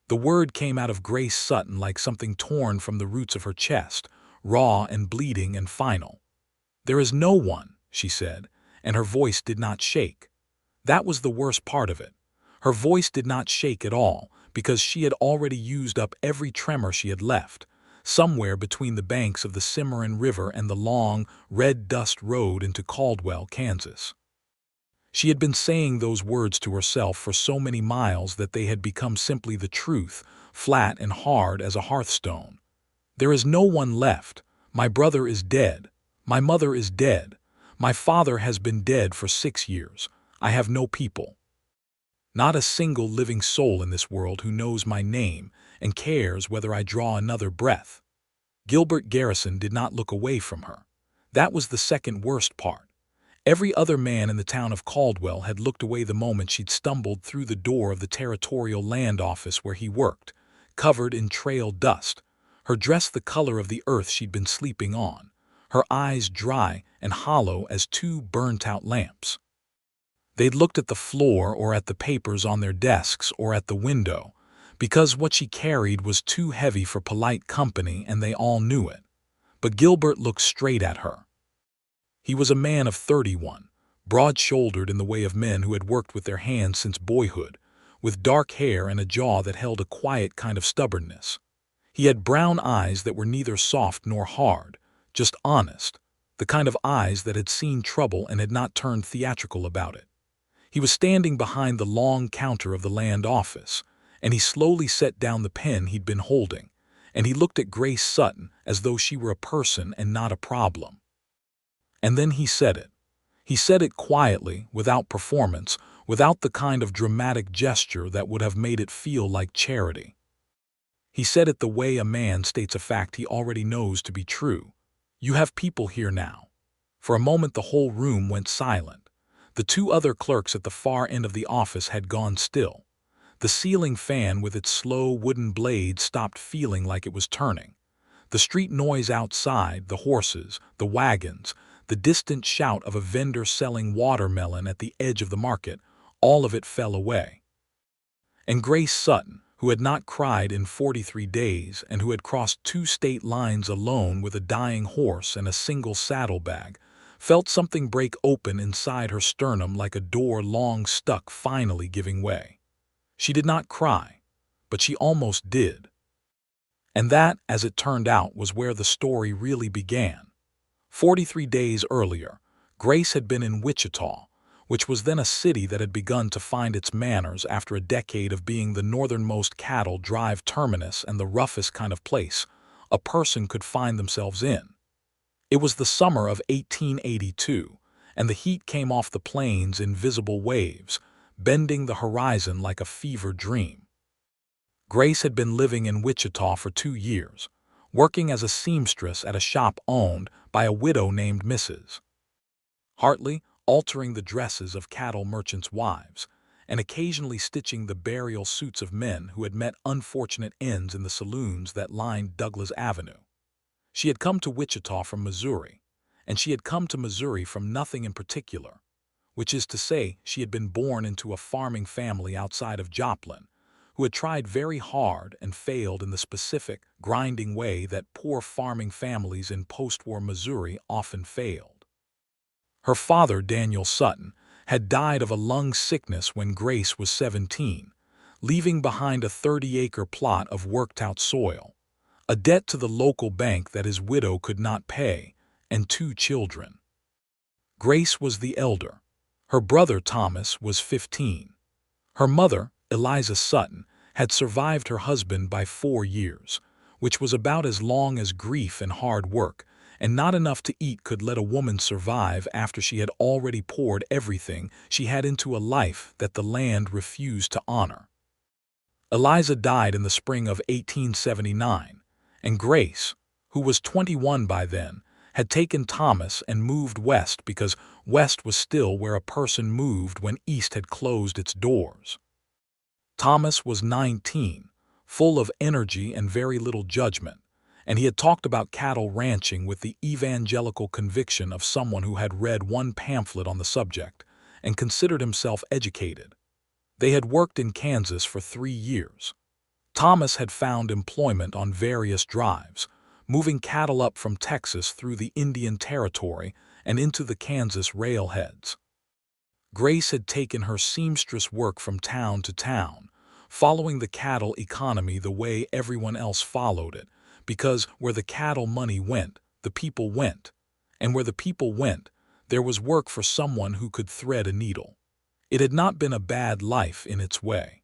The word came out of Grace Sutton like something torn from the roots of her chest, raw and bleeding and final. "There is no one," she said, and her voice did not shake. That was the worst part of it. Her voice did not shake at all, because she had already used up every tremor she had left, somewhere between the banks of the Cimarron River and the long, red dust road into Caldwell, Kansas. She had been saying those words to herself for so many miles that they had become simply the truth, flat and hard as a hearthstone. "There is no one left. My brother is dead. My mother is dead. My father has been dead for 6 years. I have no people. Not a single living soul in this world who knows my name and cares whether I draw another breath." Gilbert Garrison did not look away from her. That was the second worst part. Every other man in the town of Caldwell had looked away the moment she'd stumbled through the door of the Territorial Land Office where he worked, covered in trail dust, her dress the color of the earth she'd been sleeping on, her eyes dry and hollow as two burnt-out lamps. They'd looked at the floor or at the papers on their desks or at the window, because what she carried was too heavy for polite company and they all knew it. But Gilbert looked straight at her. He was a man of 31, broad-shouldered in the way of men who had worked with their hands since boyhood, with dark hair and a jaw that held a quiet kind of stubbornness. He had brown eyes that were neither soft nor hard, just honest, the kind of eyes that had seen trouble and had not turned theatrical about it. He was standing behind the long counter of the land office, and he slowly set down the pen he'd been holding, and he looked at Grace Sutton as though she were a person and not a problem. And then he said it. He said it quietly, without performance, without the kind of dramatic gesture that would have made it feel like charity. He said it the way a man states a fact he already knows to be true. "You have people here now." For a moment the whole room went silent. The two other clerks at the far end of the office had gone still. The ceiling fan with its slow wooden blade stopped feeling like it was turning. The street noise outside, the horses, the wagons, the distant shout of a vendor selling watermelon at the edge of the market, all of it fell away. And Grace Sutton, who had not cried in 43 days and who had crossed 2 state lines alone with a dying horse and a single saddlebag, felt something break open inside her sternum like a door long stuck finally giving way. She did not cry, but she almost did. And that, as it turned out, was where the story really began. 43 days earlier, Grace had been in Wichita, which was then a city that had begun to find its manners after a decade of being the northernmost cattle drive terminus and the roughest kind of place a person could find themselves in. It was the summer of 1882, and the heat came off the plains in visible waves, bending the horizon like a fever dream. Grace had been living in Wichita for 2 years, working as a seamstress at a shop owned by a widow named Mrs. Hartley, altering the dresses of cattle merchants' wives, and occasionally stitching the burial suits of men who had met unfortunate ends in the saloons that lined Douglas Avenue. She had come to Wichita from Missouri, and she had come to Missouri from nothing in particular, which is to say she had been born into a farming family outside of Joplin, who had tried very hard and failed in the specific, grinding way that poor farming families in post-war Missouri often failed. Her father, Daniel Sutton, had died of a lung sickness when Grace was 17, leaving behind a 30-acre plot of worked-out soil, a debt to the local bank that his widow could not pay, and 2 children. Grace was the elder. Her brother, Thomas, was 15. Her mother, Eliza Sutton, had survived her husband by 4 years, which was about as long as grief and hard work, and not enough to eat could let a woman survive after she had already poured everything she had into a life that the land refused to honor. Eliza died in the spring of 1879, and Grace, who was 21 by then, had taken Thomas and moved west because west was still where a person moved when east had closed its doors. Thomas was 19, full of energy and very little judgment, and he had talked about cattle ranching with the evangelical conviction of someone who had read one pamphlet on the subject and considered himself educated. They had worked in Kansas for 3 years. Thomas had found employment on various drives, moving cattle up from Texas through the Indian Territory and into the Kansas railheads. Grace had taken her seamstress work from town to town, following the cattle economy the way everyone else followed it, because where the cattle money went, the people went, and where the people went, there was work for someone who could thread a needle. It had not been a bad life in its way.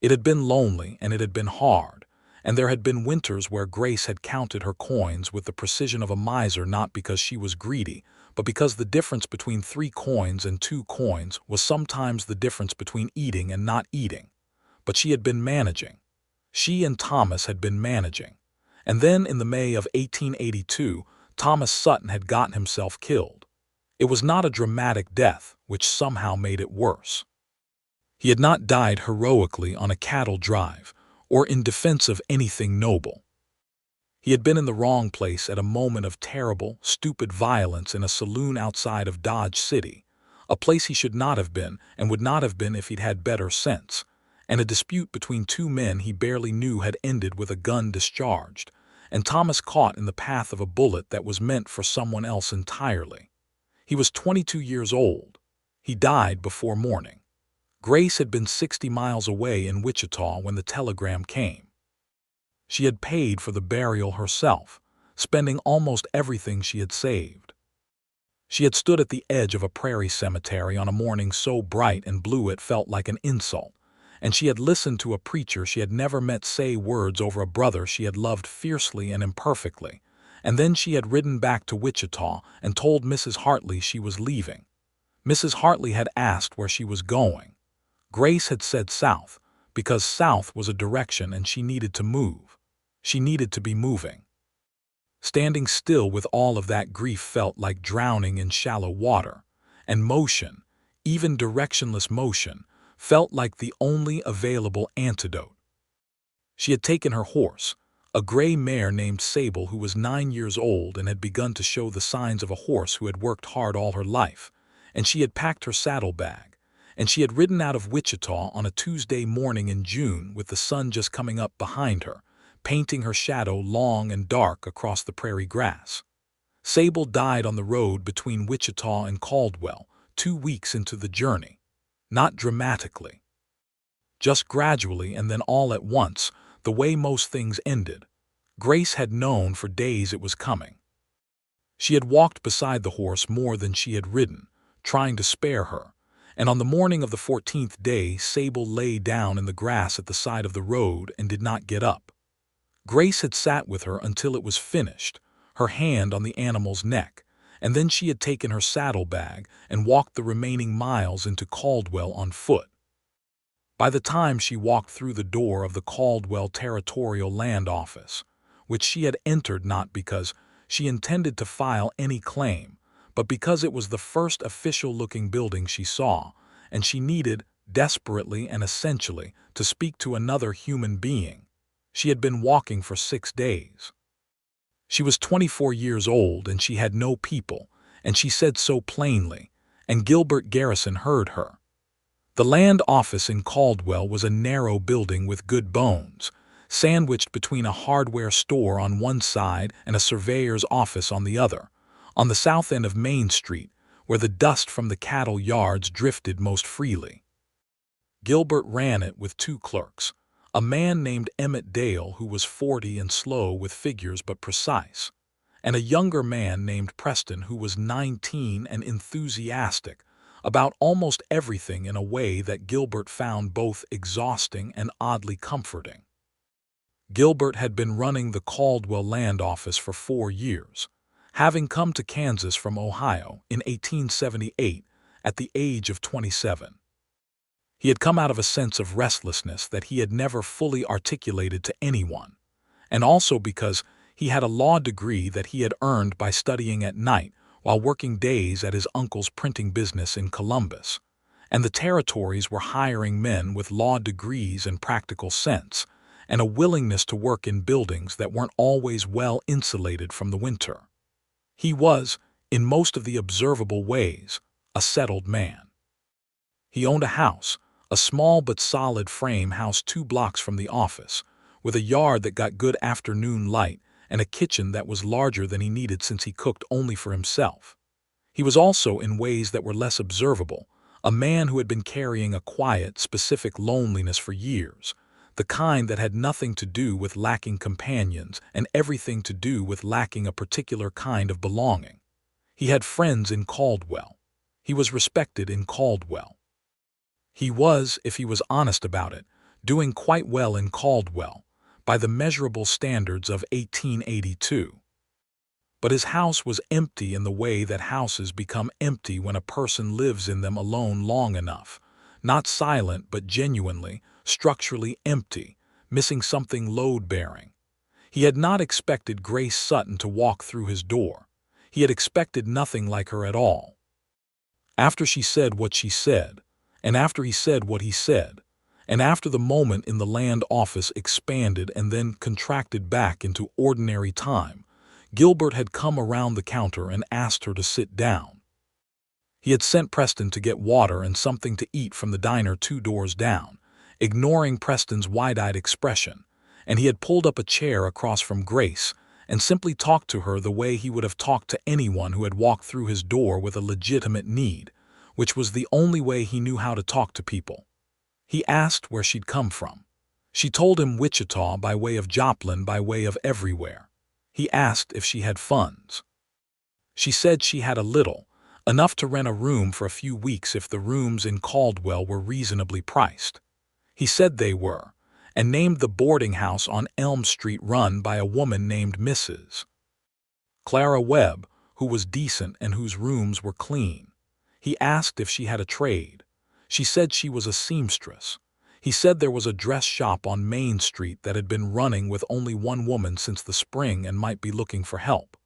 It had been lonely and it had been hard, and there had been winters where Grace had counted her coins with the precision of a miser, not because she was greedy, but because the difference between 3 coins and 2 coins was sometimes the difference between eating and not eating. But she had been managing. She and Thomas had been managing. And then in the May of 1882, Thomas Sutton had gotten himself killed. It was not a dramatic death, which somehow made it worse. He had not died heroically on a cattle drive, or in defense of anything noble. He had been in the wrong place at a moment of terrible, stupid violence in a saloon outside of Dodge City, a place he should not have been and would not have been if he'd had better sense, and a dispute between 2 men he barely knew had ended with a gun discharged, and Thomas caught in the path of a bullet that was meant for someone else entirely. He was 22 years old. He died before morning. Grace had been 60 miles away in Wichita when the telegram came. She had paid for the burial herself, spending almost everything she had saved. She had stood at the edge of a prairie cemetery on a morning so bright and blue it felt like an insult, and she had listened to a preacher she had never met say words over a brother she had loved fiercely and imperfectly, and then she had ridden back to Wichita and told Mrs. Hartley she was leaving. Mrs. Hartley had asked where she was going. Grace had said south, because south was a direction and she needed to move. She needed to be moving. Standing still with all of that grief felt like drowning in shallow water, and motion, even directionless motion, felt like the only available antidote. She had taken her horse, a gray mare named Sable who was 9 years old and had begun to show the signs of a horse who had worked hard all her life, and she had packed her saddlebag, and she had ridden out of Wichita on a Tuesday morning in June with the sun just coming up behind her, painting her shadow long and dark across the prairie grass. Sable died on the road between Wichita and Caldwell, 2 weeks into the journey. Not dramatically. Just gradually and then all at once, the way most things ended. Grace had known for days it was coming. She had walked beside the horse more than she had ridden, trying to spare her, and on the morning of the 14th day Sable lay down in the grass at the side of the road and did not get up. Grace had sat with her until it was finished, her hand on the animal's neck, and then she had taken her saddlebag and walked the remaining miles into Caldwell on foot. By the time she walked through the door of the Caldwell Territorial Land Office, which she had entered not because she intended to file any claim, but because it was the first official-looking building she saw, and she needed, desperately and essentially, to speak to another human being. She had been walking for 6 days. She was 24 years old and she had no people, and she said so plainly, and Gilbert Garrison heard her. The land office in Caldwell was a narrow building with good bones, sandwiched between a hardware store on one side and a surveyor's office on the other, on the south end of Main Street, where the dust from the cattle yards drifted most freely. Gilbert ran it with 2 clerks, a man named Emmett Dale who was 40 and slow with figures but precise, and a younger man named Preston who was 19 and enthusiastic about almost everything in a way that Gilbert found both exhausting and oddly comforting. Gilbert had been running the Caldwell Land Office for 4 years, having come to Kansas from Ohio in 1878 at the age of 27. He had come out of a sense of restlessness that he had never fully articulated to anyone, and also because he had a law degree that he had earned by studying at night while working days at his uncle's printing business in Columbus, and the territories were hiring men with law degrees and practical sense, and a willingness to work in buildings that weren't always well insulated from the winter. He was, in most of the observable ways, a settled man. He owned a house, a small but solid frame house 2 blocks from the office, with a yard that got good afternoon light and a kitchen that was larger than he needed since he cooked only for himself. He was also, in ways that were less observable, a man who had been carrying a quiet, specific loneliness for years, the kind that had nothing to do with lacking companions and everything to do with lacking a particular kind of belonging. He had friends in Caldwell. He was respected in Caldwell. He was, if he was honest about it, doing quite well in Caldwell, by the measurable standards of 1882. But his house was empty in the way that houses become empty when a person lives in them alone long enough, not silent but genuinely, structurally empty, missing something load-bearing. He had not expected Grace Sutton to walk through his door. He had expected nothing like her at all. After she said what she said, and after he said what he said, and after the moment in the land office expanded and then contracted back into ordinary time, Gilbert had come around the counter and asked her to sit down. He had sent Preston to get water and something to eat from the diner 2 doors down, ignoring Preston's wide-eyed expression, and he had pulled up a chair across from Grace and simply talked to her the way he would have talked to anyone who had walked through his door with a legitimate need, which was the only way he knew how to talk to people. He asked where she'd come from. She told him Wichita by way of Joplin by way of everywhere. He asked if she had funds. She said she had a little, enough to rent a room for a few weeks if the rooms in Caldwell were reasonably priced. He said they were, and named the boarding house on Elm Street run by a woman named Mrs. Clara Webb, who was decent and whose rooms were clean. He asked if she had a trade. She said she was a seamstress. He said there was a dress shop on Main Street that had been running with only one woman since the spring and might be looking for help.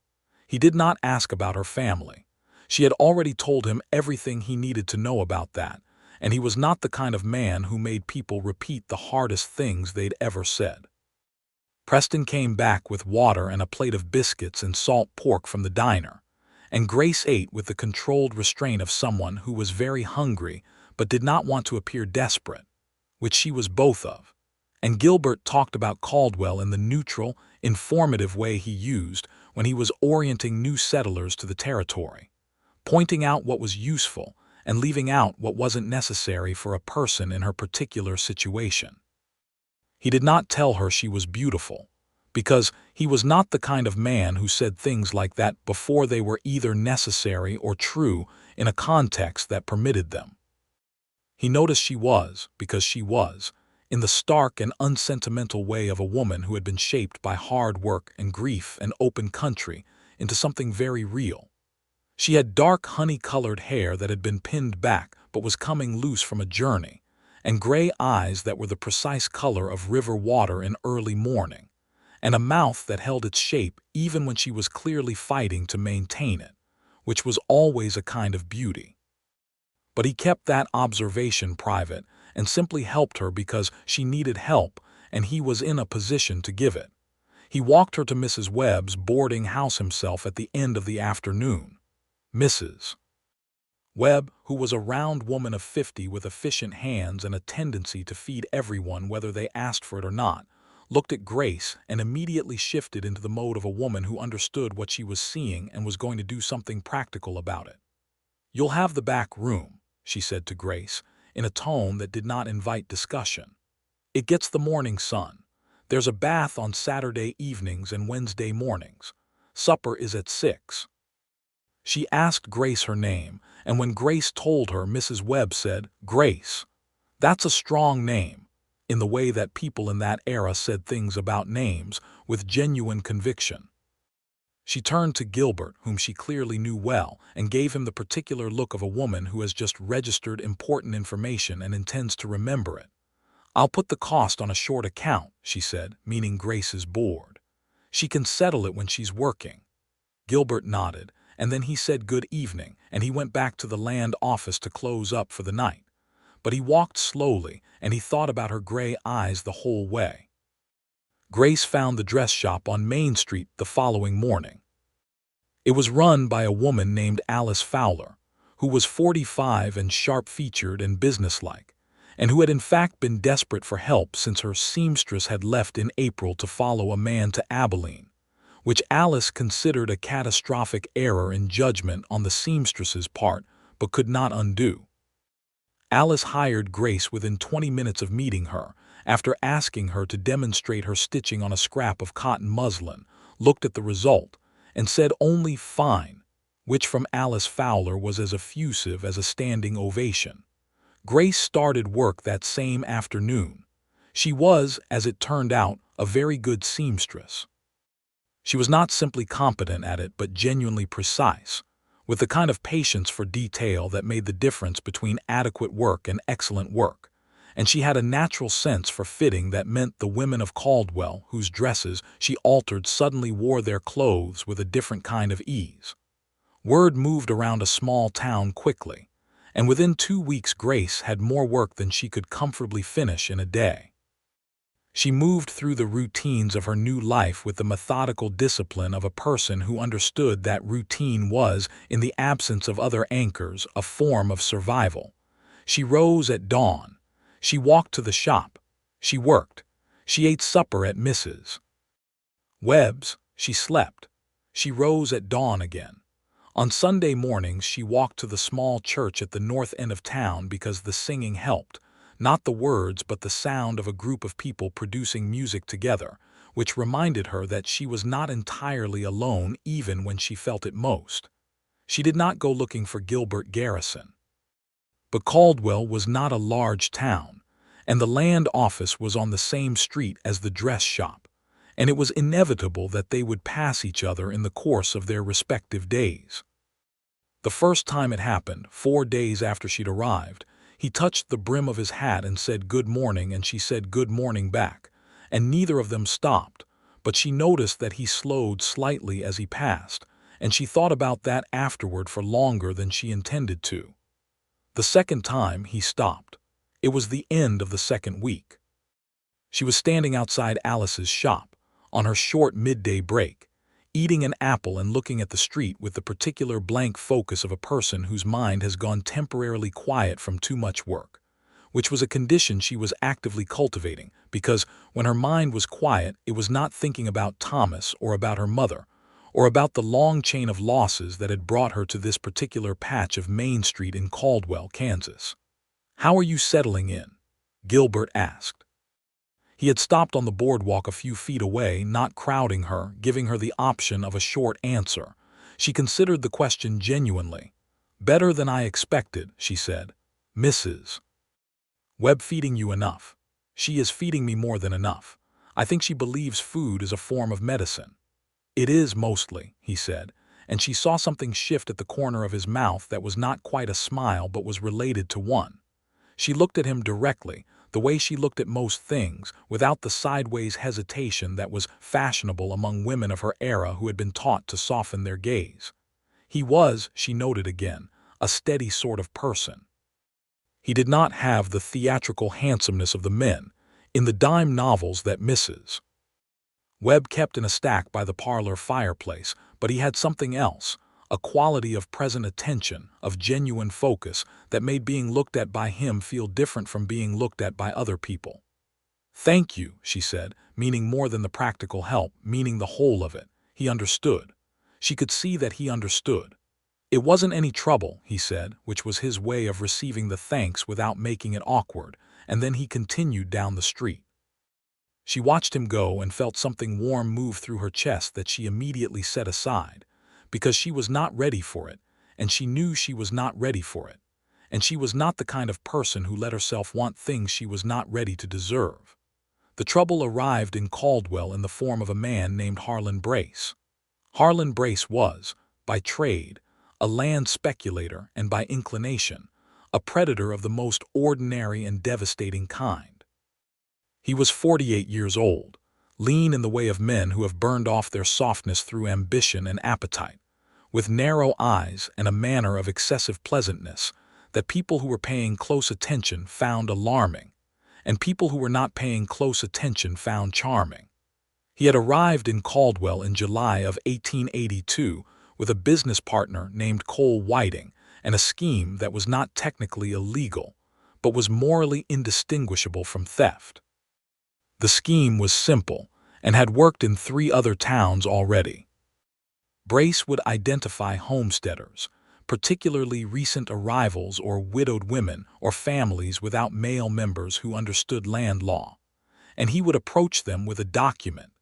He did not ask about her family. She had already told him everything he needed to know about that, and he was not the kind of man who made people repeat the hardest things they'd ever said. Preston came back with water and a plate of biscuits and salt pork from the diner, and Grace ate with the controlled restraint of someone who was very hungry but did not want to appear desperate, which she was both of. And Gilbert talked about Caldwell in the neutral, informative way he used when he was orienting new settlers to the territory, pointing out what was useful and leaving out what wasn't necessary for a person in her particular situation. He did not tell her she was beautiful, because he was not the kind of man who said things like that before they were either necessary or true in a context that permitted them. He noticed she was, because she was, in the stark and unsentimental way of a woman who had been shaped by hard work and grief and open country into something very real. She had dark honey-colored hair that had been pinned back but was coming loose from a journey, and gray eyes that were the precise color of river water in early morning, and a mouth that held its shape even when she was clearly fighting to maintain it, which was always a kind of beauty. But he kept that observation private and simply helped her because she needed help and he was in a position to give it. He walked her to Mrs. Webb's boarding house himself at the end of the afternoon. Mrs. Webb, who was a round woman of 50 with efficient hands and a tendency to feed everyone whether they asked for it or not, looked at Grace and immediately shifted into the mode of a woman who understood what she was seeing and was going to do something practical about it. "You'll have the back room," she said to Grace, in a tone that did not invite discussion. "It gets the morning sun. There's a bath on Saturday evenings and Wednesday mornings. Supper is at 6. She asked Grace her name, and when Grace told her, Mrs. Webb said, "Grace. That's a strong name," in the way that people in that era said things about names, with genuine conviction. She turned to Gilbert, whom she clearly knew well, and gave him the particular look of a woman who has just registered important information and intends to remember it. "I'll put the cost on a short account," she said, meaning Grace's board. "She can settle it when she's working." Gilbert nodded, and then he said good evening, and he went back to the land office to close up for the night. But he walked slowly, and he thought about her gray eyes the whole way. Grace found the dress shop on Main Street the following morning. It was run by a woman named Alice Fowler, who was 45 and sharp-featured and businesslike, and who had in fact been desperate for help since her seamstress had left in April to follow a man to Abilene, which Alice considered a catastrophic error in judgment on the seamstress's part, but could not undo. Alice hired Grace within 20 minutes of meeting her, after asking her to demonstrate her stitching on a scrap of cotton muslin, looked at the result, and said only "fine," which from Alice Fowler was as effusive as a standing ovation. Grace started work that same afternoon. She was, as it turned out, a very good seamstress. She was not simply competent at it, but genuinely precise, with the kind of patience for detail that made the difference between adequate work and excellent work, and she had a natural sense for fitting that meant the women of Caldwell, whose dresses she altered, suddenly wore their clothes with a different kind of ease. Word moved around a small town quickly, and within 2 weeks Grace had more work than she could comfortably finish in a day. She moved through the routines of her new life with the methodical discipline of a person who understood that routine was, in the absence of other anchors, a form of survival. She rose at dawn. She walked to the shop. She worked. She ate supper at Mrs. Webb's. She slept. She rose at dawn again. On Sunday mornings she walked to the small church at the north end of town because the singing helped. Not the words, but the sound of a group of people producing music together, which reminded her that she was not entirely alone even when she felt it most. She did not go looking for Gilbert Garrison. But Caldwell was not a large town, and the land office was on the same street as the dress shop, and it was inevitable that they would pass each other in the course of their respective days. The first time it happened, 4 days after she'd arrived, he touched the brim of his hat and said good morning, and she said good morning back, and neither of them stopped, but she noticed that he slowed slightly as he passed, and she thought about that afterward for longer than she intended to. The second time he stopped. It was the end of the second week. She was standing outside Alice's shop, on her short midday break, eating an apple and looking at the street with the particular blank focus of a person whose mind has gone temporarily quiet from too much work, which was a condition she was actively cultivating, because when her mind was quiet it was not thinking about Thomas or about her mother, or about the long chain of losses that had brought her to this particular patch of Main Street in Caldwell, Kansas. "How are you settling in?" Gilbert asked. He had stopped on the boardwalk a few feet away, not crowding her, giving her the option of a short answer. She considered the question genuinely. "Better than I expected," she said. "Mrs. Webb feeding you enough?" "She is feeding me more than enough. I think she believes food is a form of medicine." "It is mostly," he said, and she saw something shift at the corner of his mouth that was not quite a smile but was related to one. She looked at him directly, the way she looked at most things, without the sideways hesitation that was fashionable among women of her era who had been taught to soften their gaze. He was, she noted again, a steady sort of person. He did not have the theatrical handsomeness of the men in the dime novels that Mrs. Webb kept in a stack by the parlor fireplace, but he had something else, a quality of present attention, of genuine focus, that made being looked at by him feel different from being looked at by other people. "Thank you," she said, meaning more than the practical help, meaning the whole of it. He understood. She could see that he understood. "It wasn't any trouble," he said, which was his way of receiving the thanks without making it awkward, and then he continued down the street. She watched him go and felt something warm move through her chest that she immediately set aside, because she was not ready for it, and she knew she was not ready for it, and she was not the kind of person who let herself want things she was not ready to deserve. The trouble arrived in Caldwell in the form of a man named Harlan Brace. Harlan Brace was, by trade, a land speculator, and by inclination, a predator of the most ordinary and devastating kind. He was 48 years old, lean in the way of men who have burned off their softness through ambition and appetite, with narrow eyes and a manner of excessive pleasantness that people who were paying close attention found alarming, and people who were not paying close attention found charming. He had arrived in Caldwell in July of 1882 with a business partner named Cole Whiting and a scheme that was not technically illegal, but was morally indistinguishable from theft. The scheme was simple and had worked in 3 other towns already. Brace would identify homesteaders, particularly recent arrivals or widowed women or families without male members who understood land law, and he would approach them with a document,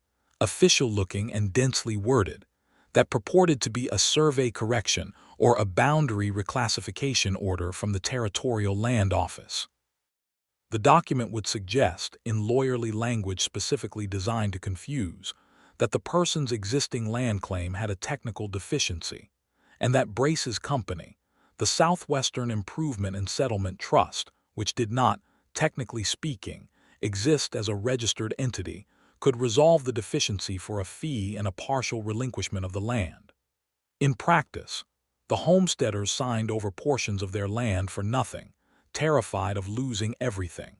official-looking and densely worded, that purported to be a survey correction or a boundary reclassification order from the Territorial Land Office. The document would suggest, in lawyerly language specifically designed to confuse, that the person's existing land claim had a technical deficiency, and that Brace's company, the Southwestern Improvement and Settlement Trust, which did not, technically speaking, exist as a registered entity, could resolve the deficiency for a fee and a partial relinquishment of the land. In practice, the homesteaders signed over portions of their land for nothing, terrified of losing everything.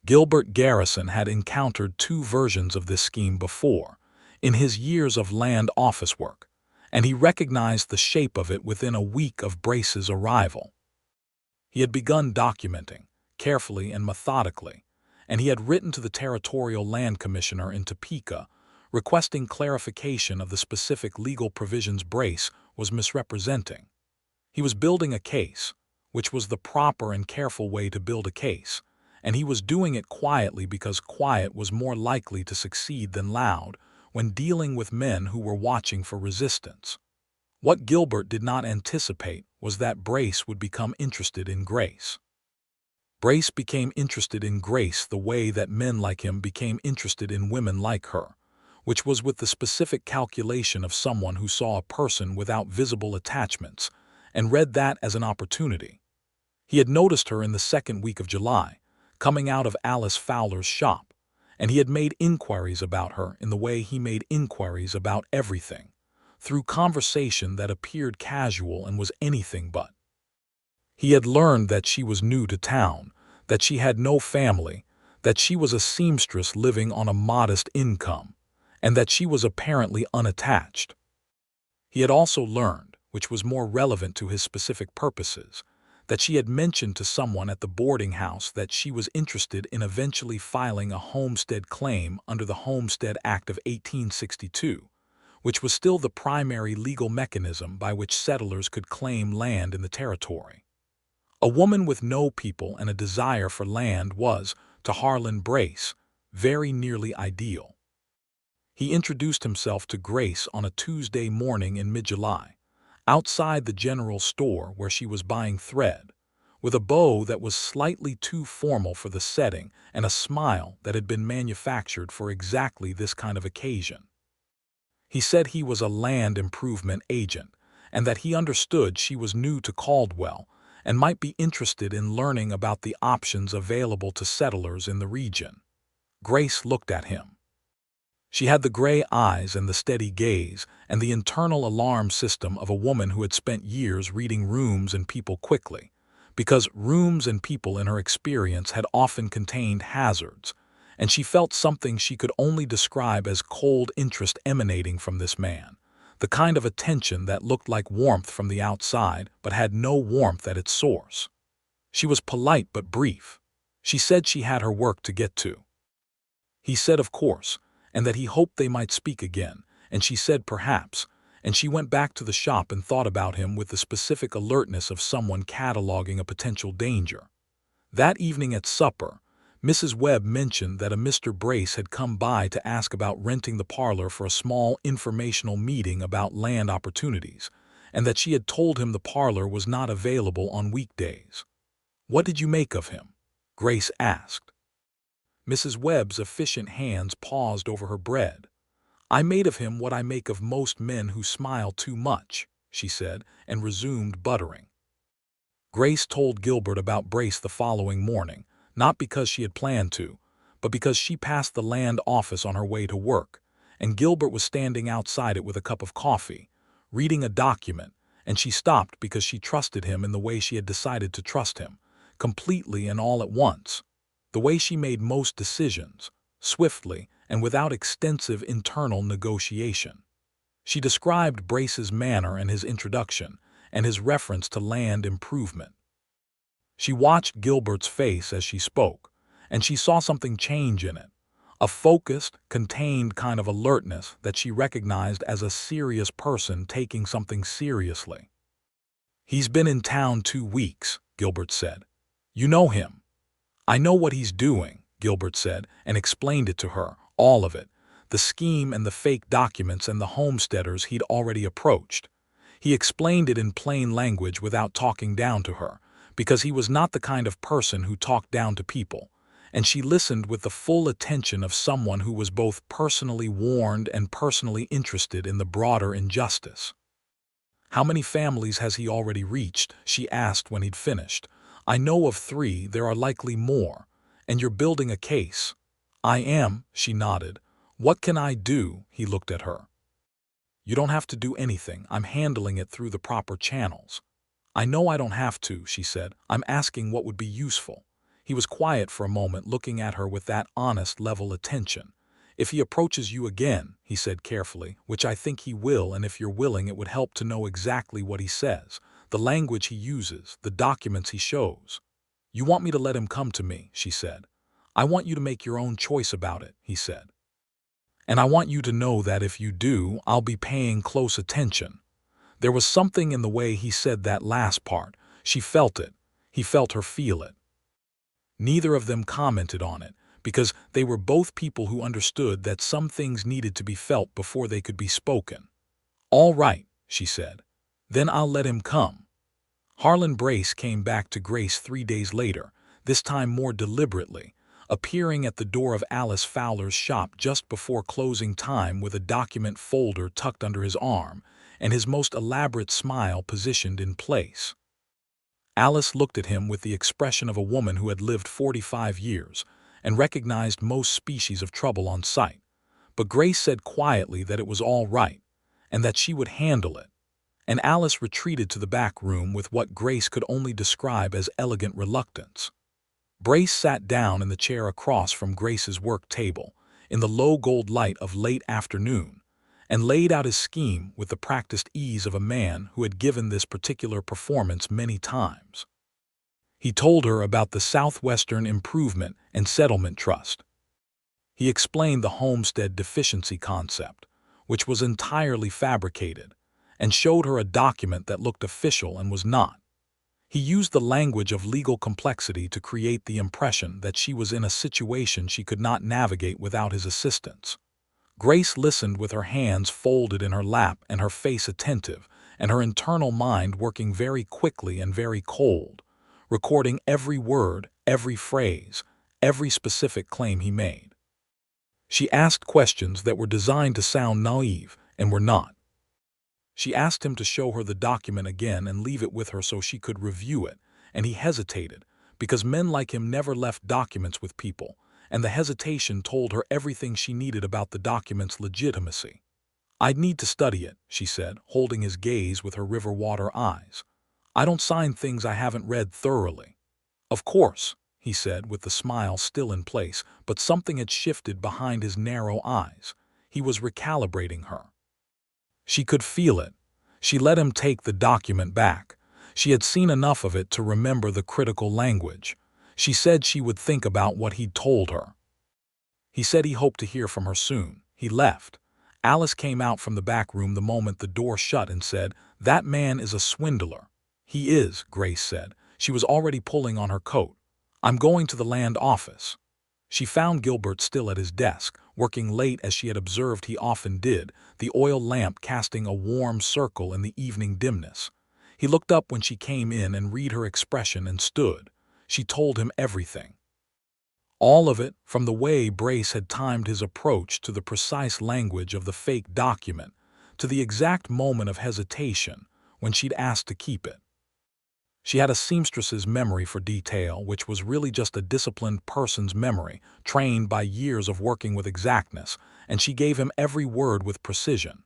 Gilbert Garrison had encountered 2 versions of this scheme before, in his years of land office work, and he recognized the shape of it within a week of Brace's arrival. He had begun documenting, carefully and methodically, and he had written to the Territorial Land Commissioner in Topeka, requesting clarification of the specific legal provisions Brace was misrepresenting. He was building a case, which was the proper and careful way to build a case, and he was doing it quietly because quiet was more likely to succeed than loud when dealing with men who were watching for resistance. What Gilbert did not anticipate was that Brace would become interested in Grace. Brace became interested in Grace the way that men like him became interested in women like her, which was with the specific calculation of someone who saw a person without visible attachments and read that as an opportunity. He had noticed her in the 2nd week of July, coming out of Alice Fowler's shop, and he had made inquiries about her in the way he made inquiries about everything, through conversation that appeared casual and was anything but. He had learned that she was new to town, that she had no family, that she was a seamstress living on a modest income, and that she was apparently unattached. He had also learned, which was more relevant to his specific purposes, that she had mentioned to someone at the boarding house that she was interested in eventually filing a homestead claim under the Homestead Act of 1862, which was still the primary legal mechanism by which settlers could claim land in the territory. A woman with no people and a desire for land was, to Harlan Brace, very nearly ideal. He introduced himself to Grace on a Tuesday morning in mid-July, outside the general store where she was buying thread, with a bow that was slightly too formal for the setting and a smile that had been manufactured for exactly this kind of occasion. He said he was a land improvement agent and that he understood she was new to Caldwell and might be interested in learning about the options available to settlers in the region. Grace looked at him. She had the gray eyes and the steady gaze and the internal alarm system of a woman who had spent years reading rooms and people quickly, because rooms and people in her experience had often contained hazards, and she felt something she could only describe as cold interest emanating from this man, the kind of attention that looked like warmth from the outside but had no warmth at its source. She was polite but brief. She said she had her work to get to. He said of course, and that he hoped they might speak again, and she said perhaps, and she went back to the shop and thought about him with the specific alertness of someone cataloging a potential danger. That evening at supper, Mrs. Webb mentioned that a Mr. Brace had come by to ask about renting the parlor for a small informational meeting about land opportunities, and that she had told him the parlor was not available on weekdays. "What did you make of him?" Grace asked. Mrs. Webb's efficient hands paused over her bread. "I made of him what I make of most men who smile too much," she said, and resumed buttering. Grace told Gilbert about Brace the following morning, not because she had planned to, but because she passed the land office on her way to work, and Gilbert was standing outside it with a cup of coffee, reading a document, and she stopped because she trusted him in the way she had decided to trust him, completely and all at once, the way she made most decisions, swiftly and without extensive internal negotiation. She described Brace's manner and his introduction, and his reference to land improvement. She watched Gilbert's face as she spoke, and she saw something change in it. A focused, contained kind of alertness that she recognized as a serious person taking something seriously. "He's been in town 2 weeks," Gilbert said. "You know him." "I know what he's doing," Gilbert said, and explained it to her, all of it, the scheme and the fake documents and the homesteaders he'd already approached. He explained it in plain language without talking down to her, because he was not the kind of person who talked down to people, and she listened with the full attention of someone who was both personally warned and personally interested in the broader injustice. "How many families has he already reached?" she asked when he'd finished. "I know of 3, there are likely more. And you're building a case." "I am," she nodded. "What can I do?" He looked at her. "You don't have to do anything. I'm handling it through the proper channels." "I know I don't have to," she said. "I'm asking what would be useful." He was quiet for a moment, looking at her with that honest, level attention. "If he approaches you again," he said carefully, "which I think he will, and if you're willing, it would help to know exactly what he says, the language he uses, the documents he shows." "You want me to let him come to me," she said. "I want you to make your own choice about it," he said. "And I want you to know that if you do, I'll be paying close attention." There was something in the way he said that last part. She felt it. He felt her feel it. Neither of them commented on it, because they were both people who understood that some things needed to be felt before they could be spoken. "All right," she said. "Then I'll let him come." Harlan Brace came back to Grace 3 days later, this time more deliberately, appearing at the door of Alice Fowler's shop just before closing time with a document folder tucked under his arm and his most elaborate smile positioned in place. Alice looked at him with the expression of a woman who had lived 45 years and recognized most species of trouble on sight, but Grace said quietly that it was all right and that she would handle it, and Alice retreated to the back room with what Grace could only describe as elegant reluctance. Brace sat down in the chair across from Grace's work table, in the low gold light of late afternoon, and laid out his scheme with the practiced ease of a man who had given this particular performance many times. He told her about the Southwestern Improvement and Settlement Trust. He explained the homestead deficiency concept, which was entirely fabricated, and showed her a document that looked official and was not. He used the language of legal complexity to create the impression that she was in a situation she could not navigate without his assistance. Grace listened with her hands folded in her lap and her face attentive, and her internal mind working very quickly and very cold, recording every word, every phrase, every specific claim he made. She asked questions that were designed to sound naive and were not. She asked him to show her the document again and leave it with her so she could review it, and he hesitated, because men like him never left documents with people, and the hesitation told her everything she needed about the document's legitimacy. "I'd need to study it," she said, holding his gaze with her river water eyes. "I don't sign things I haven't read thoroughly." "Of course," he said, with the smile still in place, but something had shifted behind his narrow eyes. He was recalibrating her. She could feel it. She let him take the document back. She had seen enough of it to remember the critical language. She said she would think about what he'd told her. He said he hoped to hear from her soon. He left. Alice came out from the back room the moment the door shut and said, "That man is a swindler." "He is," Grace said. She was already pulling on her coat. "I'm going to the land office." She found Gilbert still at his desk, working late as she had observed he often did, the oil lamp casting a warm circle in the evening dimness. He looked up when she came in and read her expression and stood. She told him everything. All of it, from the way Brace had timed his approach to the precise language of the fake document, to the exact moment of hesitation when she'd asked to keep it. She had a seamstress's memory for detail, which was really just a disciplined person's memory, trained by years of working with exactness, and she gave him every word with precision.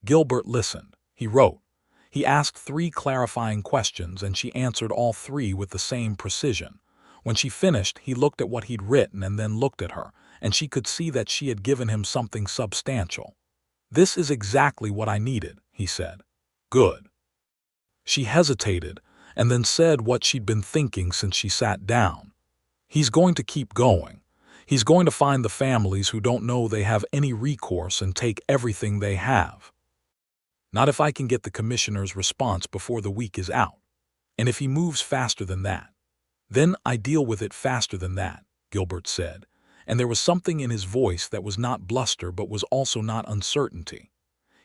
Gilbert listened. He wrote. He asked 3 clarifying questions, and she answered all 3 with the same precision. When she finished, he looked at what he'd written and then looked at her, and she could see that she had given him something substantial. "This is exactly what I needed," he said. "Good." She hesitated, and then said what she'd been thinking since she sat down. He's going to keep going. He's going to find the families who don't know they have any recourse and take everything they have. Not if I can get the commissioner's response before the week is out. And if he moves faster than that. Then I deal with it faster than that, Gilbert said, and there was something in his voice that was not bluster but was also not uncertainty.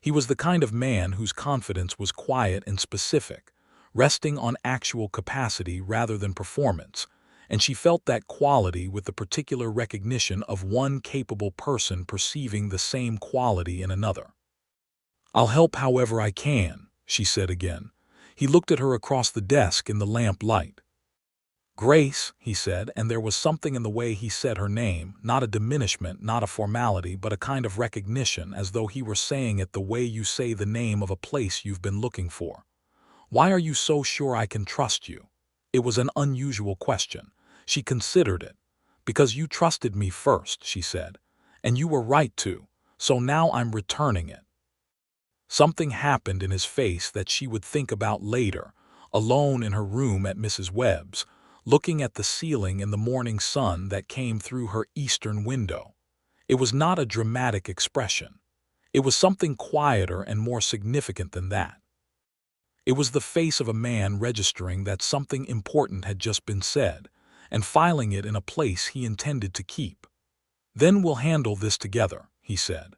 He was the kind of man whose confidence was quiet and specific, resting on actual capacity rather than performance, and she felt that quality with the particular recognition of one capable person perceiving the same quality in another. "I'll help however I can," she said again. He looked at her across the desk in the lamp light. "Grace," he said, and there was something in the way he said her name, not a diminishment, not a formality, but a kind of recognition, as though he were saying it the way you say the name of a place you've been looking for. "Why are you so sure I can trust you?" It was an unusual question. She considered it. "Because you trusted me first," she said, "and you were right to, so now I'm returning it." Something happened in his face that she would think about later, alone in her room at Mrs. Webb's, looking at the ceiling in the morning sun that came through her eastern window. It was not a dramatic expression. It was something quieter and more significant than that. It was the face of a man registering that something important had just been said, and filing it in a place he intended to keep. "Then we'll handle this together," he said.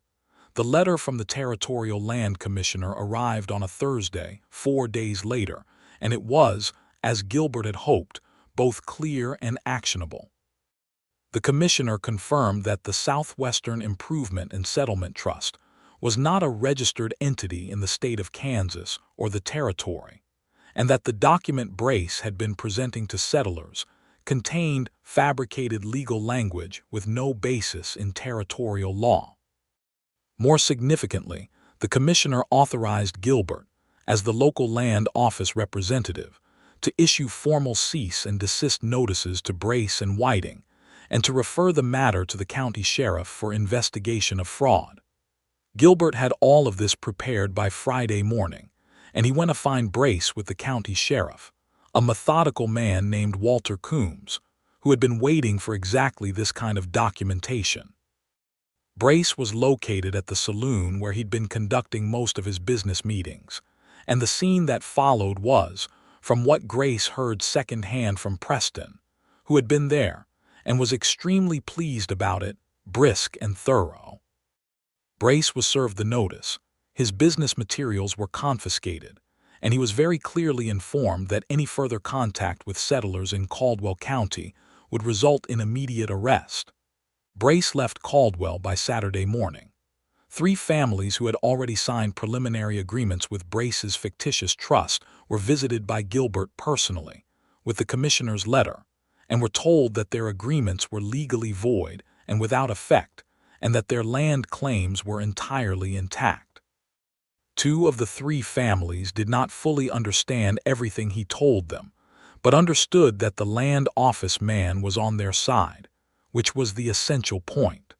The letter from the Territorial Land Commissioner arrived on a Thursday, 4 days later, and it was, as Gilbert had hoped, both clear and actionable. The commissioner confirmed that the Southwestern Improvement and Settlement Trust was not a registered entity in the state of Kansas or the territory, and that the document Brace had been presenting to settlers contained fabricated legal language with no basis in territorial law. More significantly, the commissioner authorized Gilbert, as the local land office representative, to issue formal cease and desist notices to Brace and Whiting, and to refer the matter to the county sheriff for investigation of fraud. Gilbert had all of this prepared by Friday morning, and he went to find Brace with the county sheriff, a methodical man named Walter Coombs, who had been waiting for exactly this kind of documentation. Brace was located at the saloon where he'd been conducting most of his business meetings, and the scene that followed was, from what Grace heard secondhand from Preston, who had been there, and was extremely pleased about it, brisk and thorough. Brace was served the notice, his business materials were confiscated, and he was very clearly informed that any further contact with settlers in Caldwell County would result in immediate arrest. Brace left Caldwell by Saturday morning. 3 families who had already signed preliminary agreements with Brace's fictitious trust were visited by Gilbert personally, with the commissioner's letter, and were told that their agreements were legally void and without effect, and that their land claims were entirely intact. 2 of the 3 families did not fully understand everything he told them, but understood that the land office man was on their side, which was the essential point.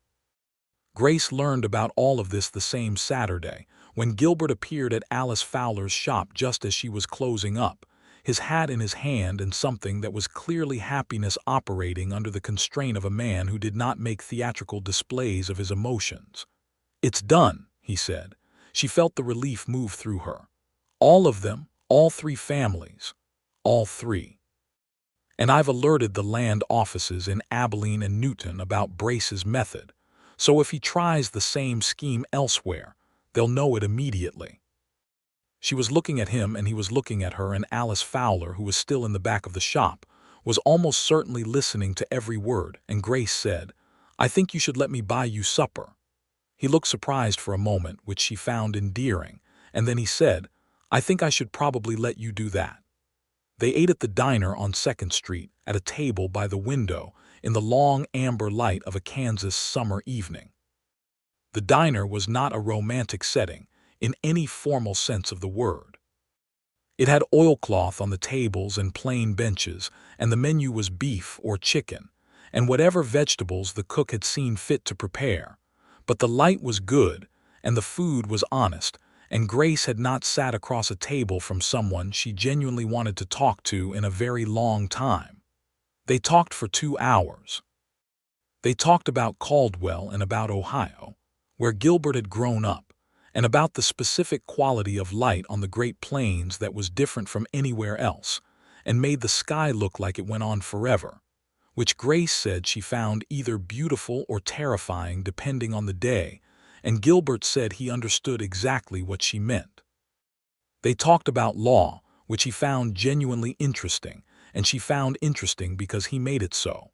Grace learned about all of this the same Saturday, when Gilbert appeared at Alice Fowler's shop just as she was closing up, his hat in his hand and something that was clearly happiness operating under the constraint of a man who did not make theatrical displays of his emotions. "It's done," he said. She felt the relief move through her. "All of them, all 3 families. All 3. And I've alerted the land offices in Abilene and Newton about Brace's method, so if he tries the same scheme elsewhere, they'll know it immediately." She was looking at him and he was looking at her, and Alice Fowler, who was still in the back of the shop, was almost certainly listening to every word, and Grace said, "I think you should let me buy you supper." He looked surprised for a moment, which she found endearing, and then he said, "I think I should probably let you do that." They ate at the diner on 2nd Street, at a table by the window, in the long amber light of a Kansas summer evening. The diner was not a romantic setting, in any formal sense of the word. It had oilcloth on the tables and plain benches, and the menu was beef or chicken, and whatever vegetables the cook had seen fit to prepare. But the light was good, and the food was honest, and Grace had not sat across a table from someone she genuinely wanted to talk to in a very long time. They talked for 2 hours. They talked about Caldwell and about Ohio, where Gilbert had grown up, and about the specific quality of light on the Great Plains that was different from anywhere else, and made the sky look like it went on forever, which Grace said she found either beautiful or terrifying depending on the day, and Gilbert said he understood exactly what she meant. They talked about law, which he found genuinely interesting, and she found interesting because he made it so.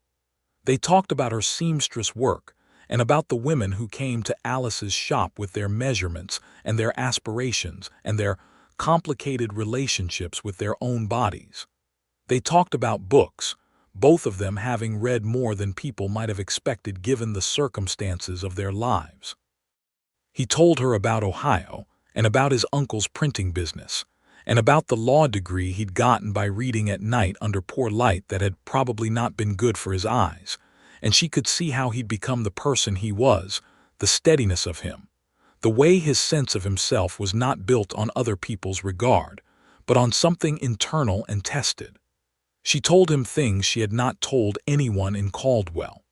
They talked about her seamstress work, and about the women who came to Alice's shop with their measurements and their aspirations and their complicated relationships with their own bodies. They talked about books, both of them having read more than people might have expected given the circumstances of their lives. He told her about Ohio, and about his uncle's printing business, and about the law degree he'd gotten by reading at night under poor light that had probably not been good for his eyes, and she could see how he'd become the person he was, the steadiness of him, the way his sense of himself was not built on other people's regard, but on something internal and tested. She told him things she had not told anyone in Caldwell.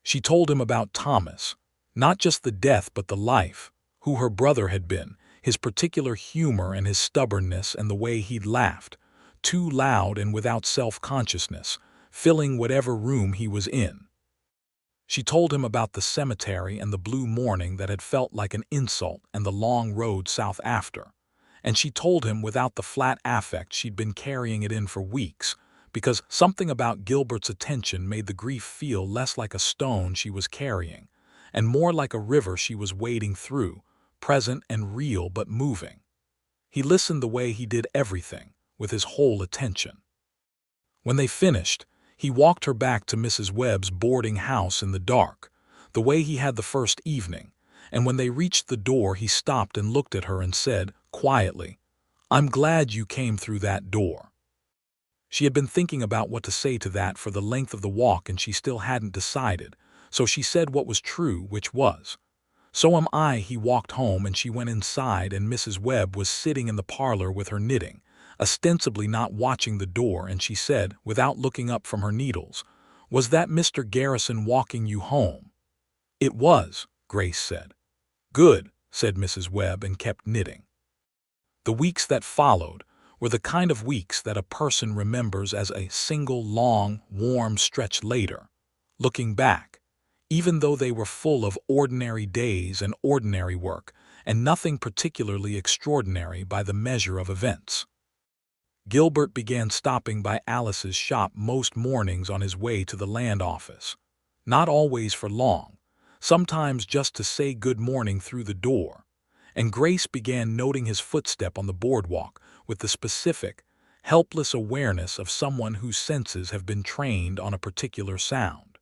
She told him about Thomas, not just the death but the life, who her brother had been, his particular humor and his stubbornness and the way he'd laughed, too loud and without self-consciousness, filling whatever room he was in. She told him about the cemetery and the blue morning that had felt like an insult and the long road south after, and she told him without the flat affect she'd been carrying it in for weeks, because something about Gilbert's attention made the grief feel less like a stone she was carrying, and more like a river she was wading through, present and real but moving. He listened the way he did everything, with his whole attention. When they finished, he walked her back to Mrs. Webb's boarding house in the dark, the way he had the first evening, and when they reached the door he stopped and looked at her and said, quietly, "I'm glad you came through that door." She had been thinking about what to say to that for the length of the walk and she still hadn't decided, so she said what was true, which was, "So am I." He walked home and she went inside and Mrs. Webb was sitting in the parlor with her knitting, ostensibly not watching the door, and she said, without looking up from her needles, "Was that Mr. Garrison walking you home?" "It was," Grace said. "Good," said Mrs. Webb and kept knitting. The weeks that followed were the kind of weeks that a person remembers as a single long, warm stretch later, looking back, even though they were full of ordinary days and ordinary work, and nothing particularly extraordinary by the measure of events. Gilbert began stopping by Alice's shop most mornings on his way to the land office, not always for long, sometimes just to say good morning through the door, and Grace began noting his footstep on the boardwalk with the specific, helpless awareness of someone whose senses have been trained on a particular sound.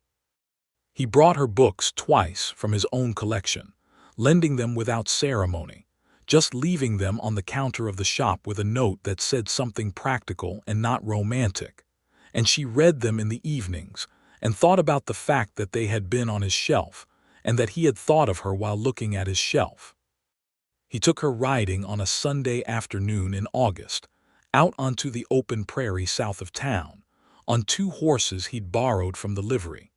He brought her books twice from his own collection, lending them without ceremony, just leaving them on the counter of the shop with a note that said something practical and not romantic, and she read them in the evenings and thought about the fact that they had been on his shelf and that he had thought of her while looking at his shelf. He took her riding on a Sunday afternoon in August, out onto the open prairie south of town, on 2 horses he'd borrowed from the livery.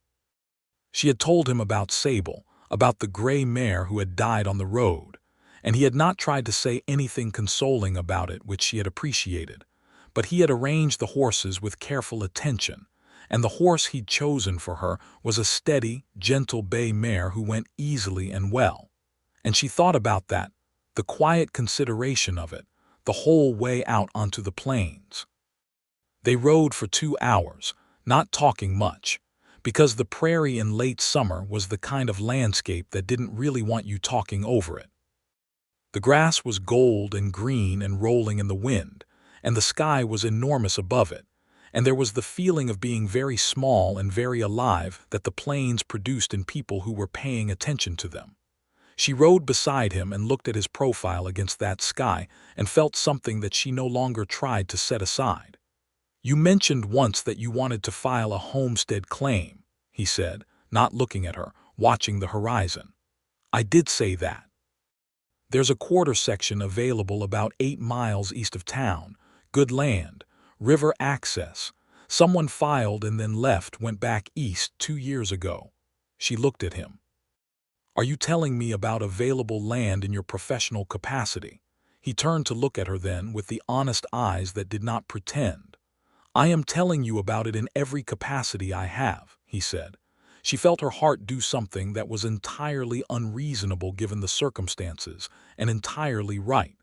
She had told him about Sable, about the gray mare who had died on the road, and he had not tried to say anything consoling about it, which she had appreciated, but he had arranged the horses with careful attention, and the horse he'd chosen for her was a steady, gentle bay mare who went easily and well, and she thought about that, the quiet consideration of it, the whole way out onto the plains. They rode for 2 hours, not talking much, because the prairie in late summer was the kind of landscape that didn't really want you talking over it. The grass was gold and green and rolling in the wind, and the sky was enormous above it, and there was the feeling of being very small and very alive that the plains produced in people who were paying attention to them. She rode beside him and looked at his profile against that sky and felt something that she no longer tried to set aside. "You mentioned once that you wanted to file a homestead claim," he said, not looking at her, watching the horizon. "I did say that." There's a quarter section available about 8 miles east of town. Good land, river access. Someone filed and then went back east 2 years ago. She looked at him. Are you telling me about available land in your professional capacity? He turned to look at her then with the honest eyes that did not pretend. I am telling you about it in every capacity I have, he said. She felt her heart do something that was entirely unreasonable given the circumstances, and entirely right.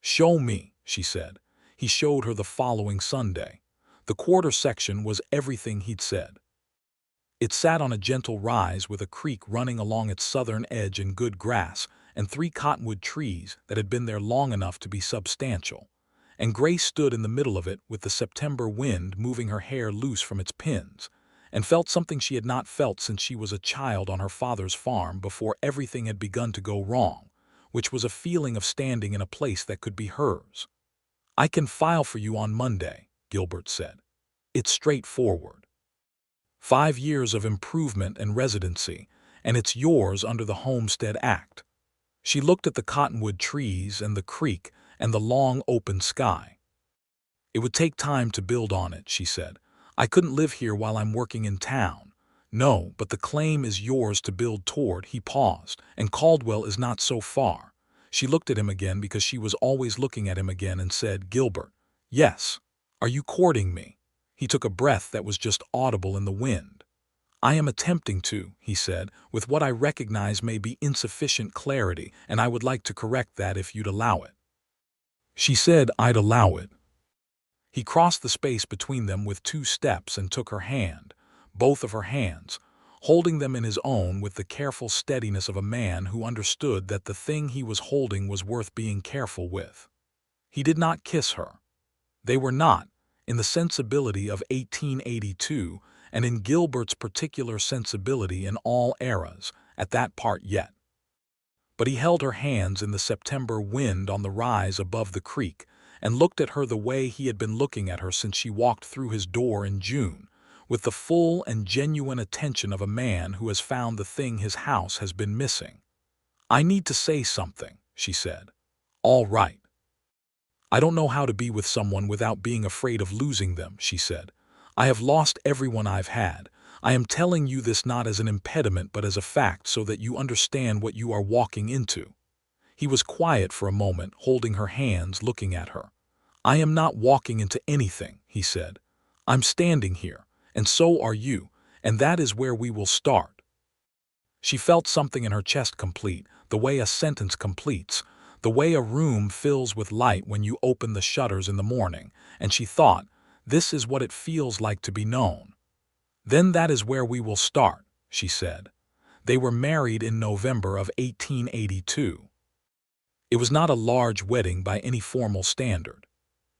Show me, she said. He showed her the following Sunday. The quarter section was everything he'd said. It sat on a gentle rise with a creek running along its southern edge in good grass and 3 cottonwood trees that had been there long enough to be substantial. And Grace stood in the middle of it with the September wind moving her hair loose from its pins, and felt something she had not felt since she was a child on her father's farm before everything had begun to go wrong, which was a feeling of standing in a place that could be hers. I can file for you on Monday, Gilbert said. It's straightforward. 5 years of improvement and residency, and it's yours under the Homestead Act. She looked at the cottonwood trees and the creek and the long open sky. It would take time to build on it, she said. I couldn't live here while I'm working in town. No, but the claim is yours to build toward. He paused, and Caldwell is not so far. She looked at him again because she was always looking at him again and said, Gilbert, yes. Are you courting me? He took a breath that was just audible in the wind. I am attempting to, he said, with what I recognize may be insufficient clarity, and I would like to correct that if you'd allow it. She said I'd allow it. He crossed the space between them with 2 steps and took her hand, both of her hands, holding them in his own with the careful steadiness of a man who understood that the thing he was holding was worth being careful with. He did not kiss her. They were not, in the sensibility of 1882, and in Gilbert's particular sensibility in all eras, at that part yet. But he held her hands in the September wind on the rise above the creek, and looked at her the way he had been looking at her since she walked through his door in June, with the full and genuine attention of a man who has found the thing his house has been missing. I need to say something, she said. All right. I don't know how to be with someone without being afraid of losing them, she said. I have lost everyone I've had. I am telling you this not as an impediment but as a fact so that you understand what you are walking into. He was quiet for a moment, holding her hands, looking at her. I am not walking into anything, he said. I'm standing here, and so are you, and that is where we will start. She felt something in her chest complete, the way a sentence completes, the way a room fills with light when you open the shutters in the morning, and she thought, this is what it feels like to be known. Then that is where we will start, she said. They were married in November of 1882. It was not a large wedding by any formal standard.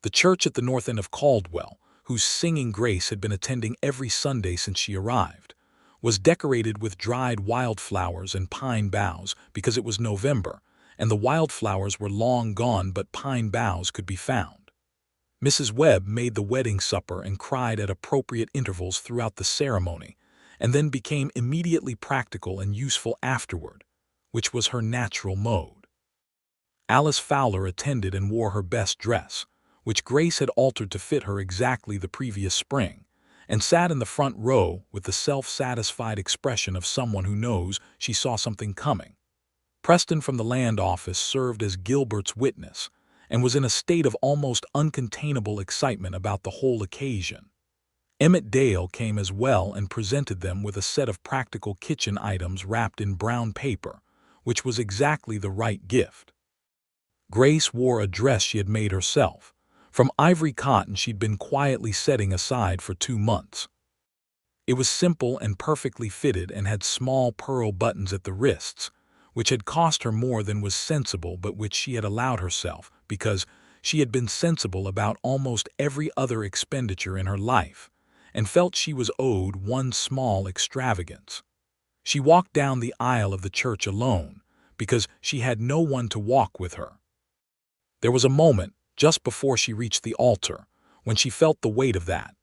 The church at the north end of Caldwell, whose singing Grace had been attending every Sunday since she arrived, was decorated with dried wildflowers and pine boughs because it was November, and the wildflowers were long gone but pine boughs could be found. Mrs. Webb made the wedding supper and cried at appropriate intervals throughout the ceremony, and then became immediately practical and useful afterward, which was her natural mode. Alice Fowler attended and wore her best dress, which Grace had altered to fit her exactly the previous spring, and sat in the front row with the self-satisfied expression of someone who knows she saw something coming. Preston from the land office served as Gilbert's witness, and was in a state of almost uncontainable excitement about the whole occasion. Emmett Dale came as well and presented them with a set of practical kitchen items wrapped in brown paper, which was exactly the right gift. Grace wore a dress she had made herself, from ivory cotton she'd been quietly setting aside for 2 months. It was simple and perfectly fitted and had small pearl buttons at the wrists, which had cost her more than was sensible but which she had allowed herself, because she had been sensible about almost every other expenditure in her life, and felt she was owed one small extravagance. She walked down the aisle of the church alone, because she had no one to walk with her. There was a moment, just before she reached the altar, when she felt the weight of that,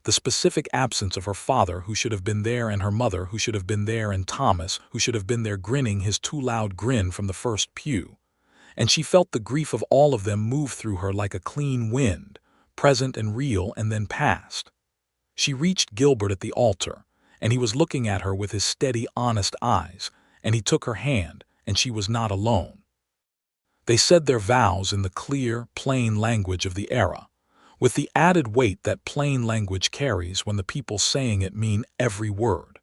the specific absence of her father who should have been there and her mother who should have been there and Thomas who should have been there grinning his too loud grin from the first pew, and she felt the grief of all of them move through her like a clean wind, present and real and then past. She reached Gilbert at the altar, and he was looking at her with his steady, honest eyes, and he took her hand, and she was not alone. They said their vows in the clear, plain language of the era, with the added weight that plain language carries when the people saying it mean every word.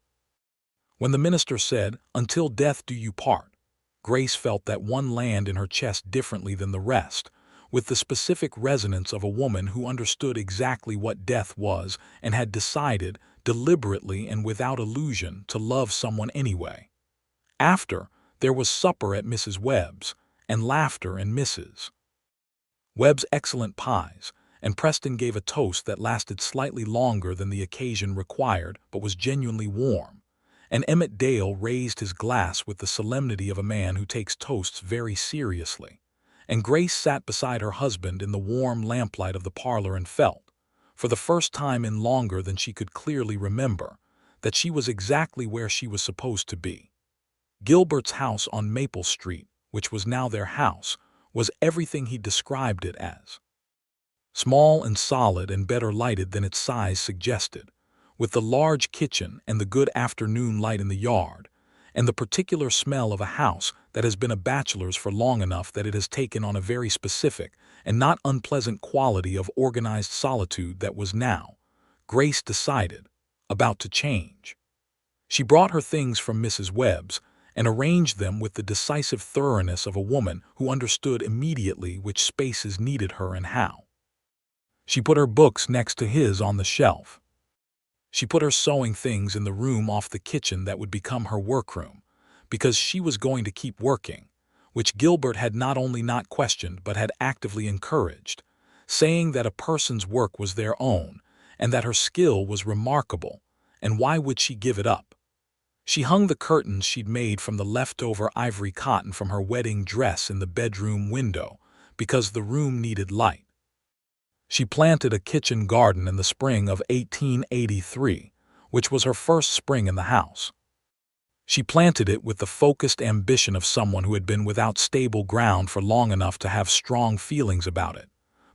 When the minister said, "Until death do you part," Grace felt that one land in her chest differently than the rest, with the specific resonance of a woman who understood exactly what death was and had decided, deliberately and without illusion, to love someone anyway. After, there was supper at Mrs. Webb's, and laughter and Mrs. Webb's excellent pies, and Preston gave a toast that lasted slightly longer than the occasion required but was genuinely warm, and Emmett Dale raised his glass with the solemnity of a man who takes toasts very seriously, and Grace sat beside her husband in the warm lamplight of the parlor and felt, for the first time in longer than she could clearly remember, that she was exactly where she was supposed to be. Gilbert's house on Maple Street, which was now their house, was everything he described it as. Small and solid and better lighted than its size suggested, with the large kitchen and the good afternoon light in the yard, and the particular smell of a house that has been a bachelor's for long enough that it has taken on a very specific and not unpleasant quality of organized solitude that was now, Grace decided, about to change. She brought her things from Mrs. Webb's and arranged them with the decisive thoroughness of a woman who understood immediately which spaces needed her and how. She put her books next to his on the shelf. She put her sewing things in the room off the kitchen that would become her workroom, because she was going to keep working, which Gilbert had not only not questioned but had actively encouraged, saying that a person's work was their own and that her skill was remarkable, and why would she give it up? She hung the curtains she'd made from the leftover ivory cotton from her wedding dress in the bedroom window because the room needed light. She planted a kitchen garden in the spring of 1883, which was her first spring in the house. She planted it with the focused ambition of someone who had been without stable ground for long enough to have strong feelings about it,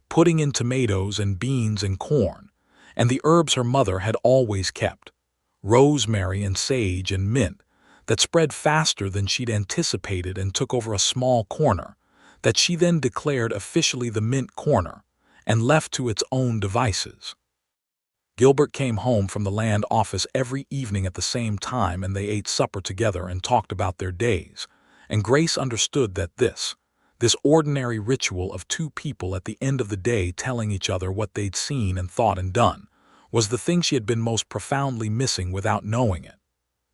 putting in tomatoes and beans and corn, and the herbs her mother had always kept, rosemary and sage and mint, that spread faster than she'd anticipated and took over a small corner, that she then declared officially the mint corner, and left to its own devices. Gilbert came home from the land office every evening at the same time, and they ate supper together and talked about their days, and Grace understood that this ordinary ritual of two people at the end of the day telling each other what they'd seen and thought and done, was the thing she had been most profoundly missing without knowing it.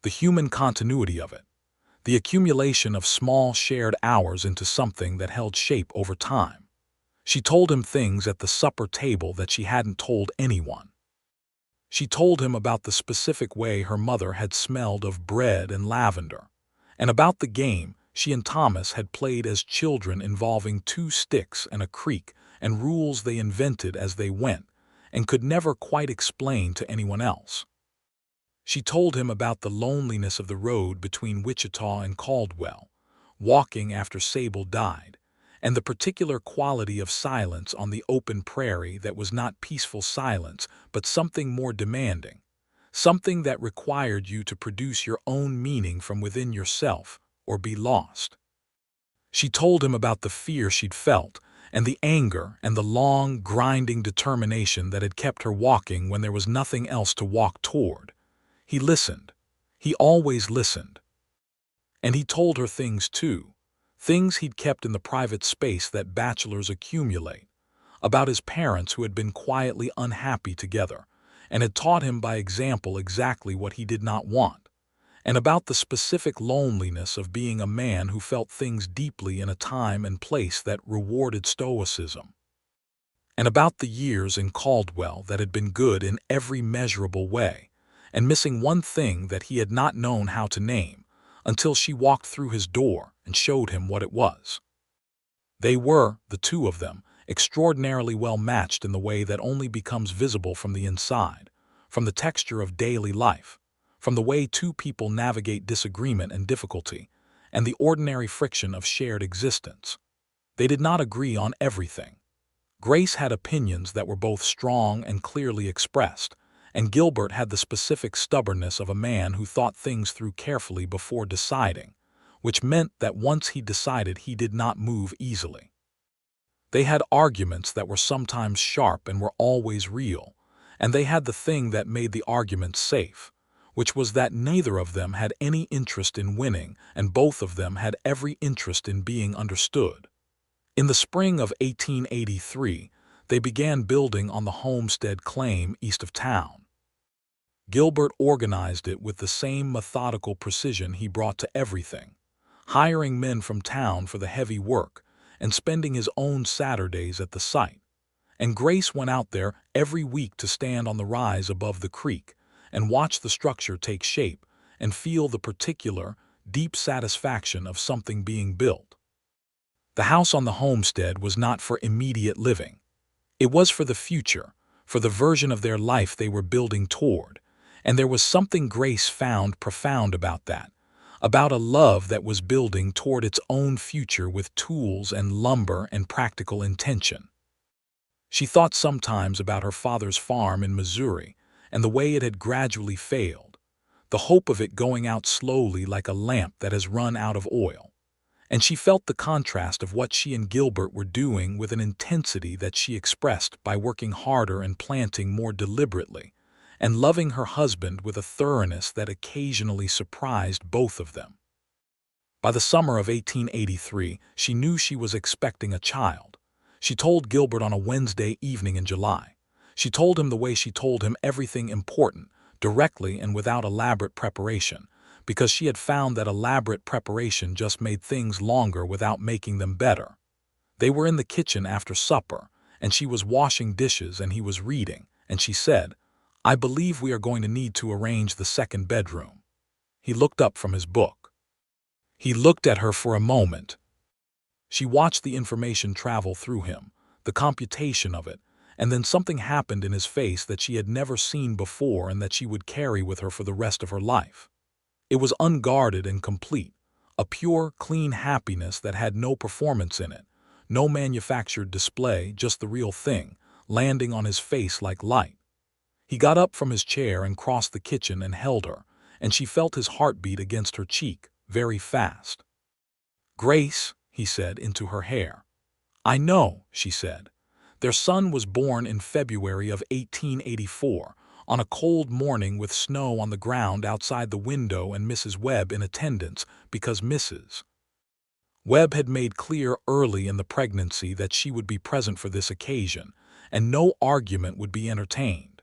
The human continuity of it. The accumulation of small shared hours into something that held shape over time. She told him things at the supper table that she hadn't told anyone. She told him about the specific way her mother had smelled of bread and lavender, and about the game she and Thomas had played as children involving 2 sticks and a creek and rules they invented as they went and could never quite explain to anyone else. She told him about the loneliness of the road between Wichita and Caldwell, walking after Sable died, and the particular quality of silence on the open prairie that was not peaceful silence but something more demanding, something that required you to produce your own meaning from within yourself or be lost. She told him about the fear she'd felt and the anger and the long, grinding determination that had kept her walking when there was nothing else to walk toward. He listened. He always listened. And he told her things too. Things he'd kept in the private space that bachelors accumulate, about his parents who had been quietly unhappy together and had taught him by example exactly what he did not want, and about the specific loneliness of being a man who felt things deeply in a time and place that rewarded stoicism, and about the years in Caldwell that had been good in every measurable way, and missing one thing that he had not known how to name, until she walked through his door and showed him what it was. They were, the two of them, extraordinarily well matched in the way that only becomes visible from the inside, from the texture of daily life, from the way two people navigate disagreement and difficulty, and the ordinary friction of shared existence. They did not agree on everything. Grace had opinions that were both strong and clearly expressed, and Gilbert had the specific stubbornness of a man who thought things through carefully before deciding, which meant that once he decided he did not move easily. They had arguments that were sometimes sharp and were always real, and they had the thing that made the arguments safe, which was that neither of them had any interest in winning and both of them had every interest in being understood. In the spring of 1883, they began building on the homestead claim east of town. Gilbert organized it with the same methodical precision he brought to everything, hiring men from town for the heavy work and spending his own Saturdays at the site. And Grace went out there every week to stand on the rise above the creek and watch the structure take shape and feel the particular, deep satisfaction of something being built. The house on the homestead was not for immediate living. It was for the future, for the version of their life they were building toward, and there was something Grace found profound about that, about a love that was building toward its own future with tools and lumber and practical intention. She thought sometimes about her father's farm in Missouri and the way it had gradually failed, the hope of it going out slowly like a lamp that has run out of oil. And she felt the contrast of what she and Gilbert were doing with an intensity that she expressed by working harder and planting more deliberately, and loving her husband with a thoroughness that occasionally surprised both of them. By the summer of 1883, she knew she was expecting a child. She told Gilbert on a Wednesday evening in July. She told him the way she told him everything important, directly and without elaborate preparation, because she had found that elaborate preparation just made things longer without making them better. They were in the kitchen after supper, and she was washing dishes and he was reading, and she said, "I believe we are going to need to arrange the second bedroom." He looked up from his book. He looked at her for a moment. She watched the information travel through him, the computation of it, and then something happened in his face that she had never seen before and that she would carry with her for the rest of her life. It was unguarded and complete, a pure, clean happiness that had no performance in it, no manufactured display, just the real thing, landing on his face like light. He got up from his chair and crossed the kitchen and held her, and she felt his heartbeat against her cheek, very fast. "Grace," he said into her hair. "I know," she said. Their son was born in February of 1884, on a cold morning with snow on the ground outside the window and Mrs. Webb in attendance because Mrs. Webb had made clear early in the pregnancy that she would be present for this occasion, and no argument would be entertained.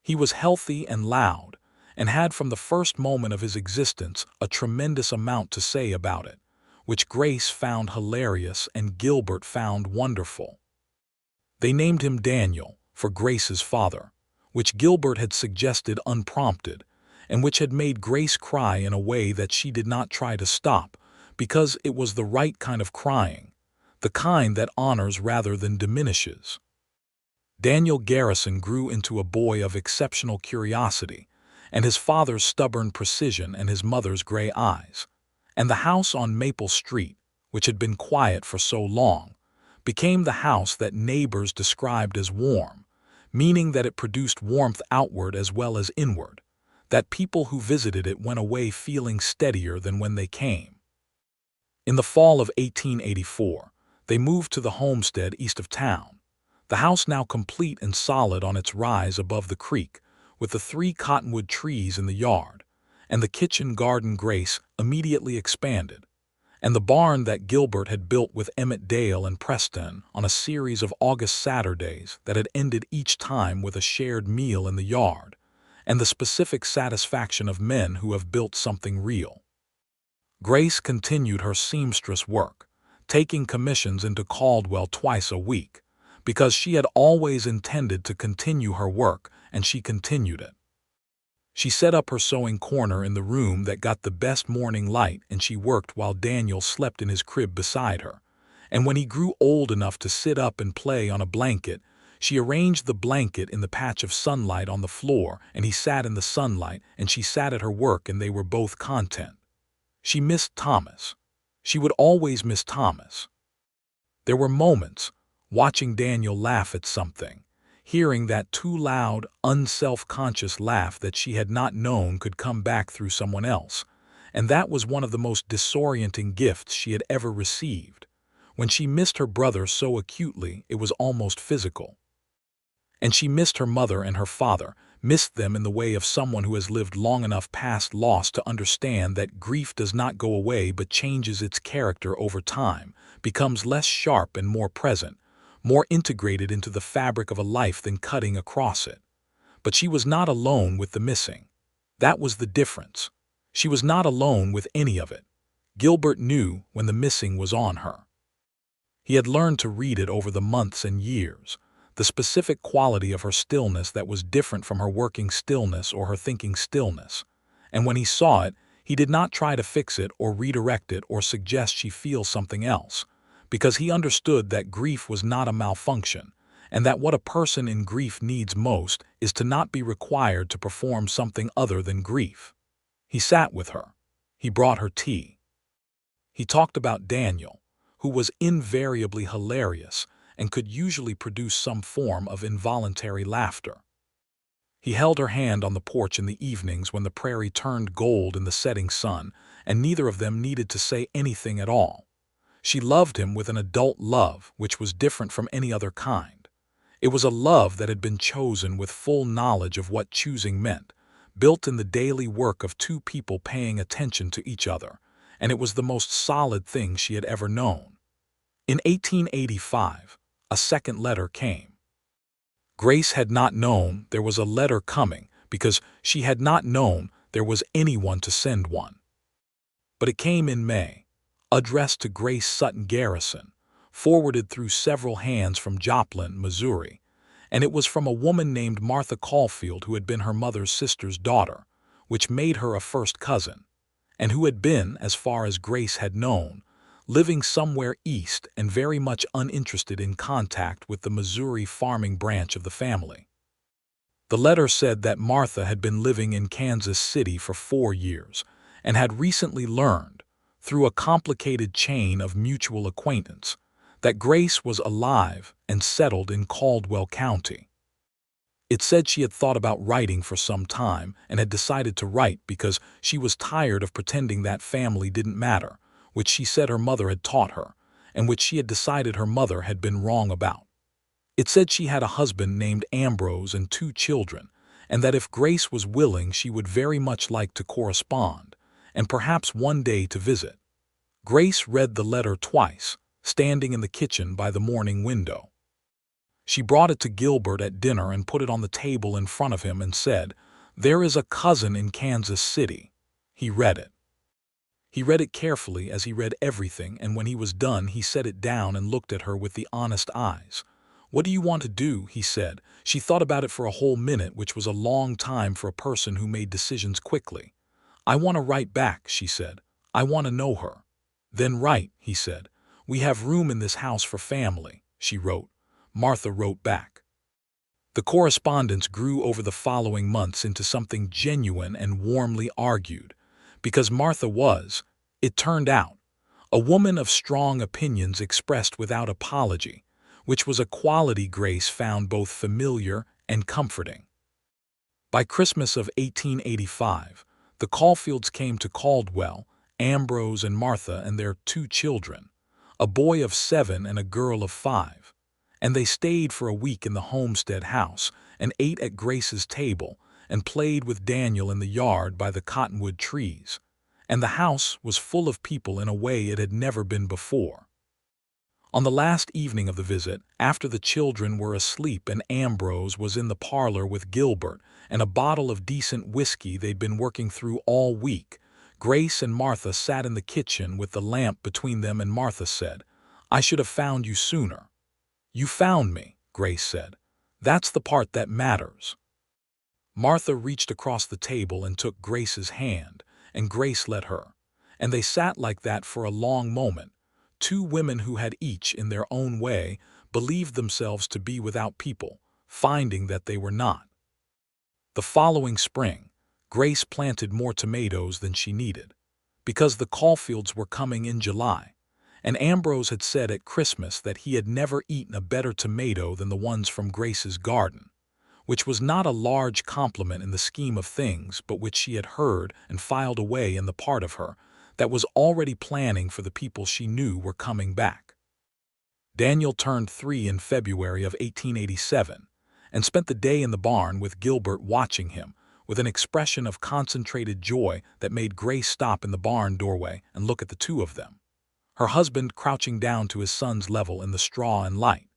He was healthy and loud, and had from the first moment of his existence a tremendous amount to say about it, which Grace found hilarious and Gilbert found wonderful. They named him Daniel, for Grace's father, which Gilbert had suggested unprompted, and which had made Grace cry in a way that she did not try to stop, because it was the right kind of crying, the kind that honors rather than diminishes. Daniel Garrison grew into a boy of exceptional curiosity, and his father's stubborn precision and his mother's gray eyes. And the house on Maple Street, which had been quiet for so long, became the house that neighbors described as warm, meaning that it produced warmth outward as well as inward, that people who visited it went away feeling steadier than when they came. In the fall of 1884, they moved to the homestead east of town, the house now complete and solid on its rise above the creek, with the 3 cottonwood trees in the yard, and the kitchen garden Grace immediately expanded, and the barn that Gilbert had built with Emmett Dale and Preston on a series of August Saturdays that had ended each time with a shared meal in the yard, and the specific satisfaction of men who have built something real. Grace continued her seamstress work, taking commissions into Caldwell twice a week, because she had always intended to continue her work, and she continued it. She set up her sewing corner in the room that got the best morning light, and she worked while Daniel slept in his crib beside her. And when he grew old enough to sit up and play on a blanket, she arranged the blanket in the patch of sunlight on the floor, and he sat in the sunlight, and she sat at her work, and they were both content. She missed Thomas. She would always miss Thomas. There were moments, watching Daniel laugh at something, hearing that too loud, unself-conscious laugh that she had not known could come back through someone else, and that was one of the most disorienting gifts she had ever received. When she missed her brother so acutely, it was almost physical. And she missed her mother and her father, missed them in the way of someone who has lived long enough past loss to understand that grief does not go away but changes its character over time, becomes less sharp and more present, more integrated into the fabric of a life than cutting across it. But she was not alone with the missing. That was the difference. She was not alone with any of it. Gilbert knew when the missing was on her. He had learned to read it over the months and years, the specific quality of her stillness that was different from her working stillness or her thinking stillness. And when he saw it, he did not try to fix it or redirect it or suggest she feel something else, because he understood that grief was not a malfunction, and that what a person in grief needs most is to not be required to perform something other than grief. He sat with her. He brought her tea. He talked about Daniel, who was invariably hilarious and could usually produce some form of involuntary laughter. He held her hand on the porch in the evenings when the prairie turned gold in the setting sun, and neither of them needed to say anything at all. She loved him with an adult love which was different from any other kind. It was a love that had been chosen with full knowledge of what choosing meant, built in the daily work of two people paying attention to each other, and it was the most solid thing she had ever known. In 1885, a second letter came. Grace had not known there was a letter coming because she had not known there was anyone to send one. But it came in May, addressed to Grace Sutton Garrison, forwarded through several hands from Joplin, Missouri, and it was from a woman named Martha Caulfield who had been her mother's sister's daughter, which made her a first cousin, and who had been, as far as Grace had known, living somewhere east and very much uninterested in contact with the Missouri farming branch of the family. The letter said that Martha had been living in Kansas City for 4 years and had recently learned, through a complicated chain of mutual acquaintance, that Grace was alive and settled in Caldwell County. It said she had thought about writing for some time and had decided to write because she was tired of pretending that family didn't matter, which she said her mother had taught her, and which she had decided her mother had been wrong about. It said she had a husband named Ambrose and 2 children, and that if Grace was willing she would very much like to correspond, and perhaps one day to visit. Grace read the letter twice, standing in the kitchen by the morning window. She brought it to Gilbert at dinner and put it on the table in front of him and said, "There is a cousin in Kansas City." He read it. He read it carefully as he read everything, and when he was done he set it down and looked at her with the honest eyes. "What do you want to do?" he said. She thought about it for a whole minute, which was a long time for a person who made decisions quickly. "I want to write back," she said. "I want to know her." "Then write," he said. "We have room in this house for family," she wrote. Martha wrote back. The correspondence grew over the following months into something genuine and warmly argued, because Martha was, it turned out, a woman of strong opinions expressed without apology, which was a quality Grace found both familiar and comforting. By Christmas of 1885, the Caulfields came to Caldwell, Ambrose and Martha and their 2 children, a boy of 7 and a girl of 5, and they stayed for a week in the homestead house and ate at Grace's table and played with Daniel in the yard by the cottonwood trees, and the house was full of people in a way it had never been before. On the last evening of the visit, after the children were asleep and Ambrose was in the parlor with Gilbert and a bottle of decent whiskey they'd been working through all week, Grace and Martha sat in the kitchen with the lamp between them, and Martha said, "I should have found you sooner." "You found me," Grace said. "That's the part that matters." Martha reached across the table and took Grace's hand, and Grace let her, and they sat like that for a long moment, 2 women who had each, in their own way, believed themselves to be without people, finding that they were not. The following spring, Grace planted more tomatoes than she needed, because the Caulfields were coming in July, and Ambrose had said at Christmas that he had never eaten a better tomato than the ones from Grace's garden, which was not a large compliment in the scheme of things, but which she had heard and filed away in the part of her that was already planning for the people she knew were coming back. Daniel turned 3 in February of 1887 and spent the day in the barn with Gilbert watching him with an expression of concentrated joy that made Grace stop in the barn doorway and look at the two of them, her husband crouching down to his son's level in the straw and light,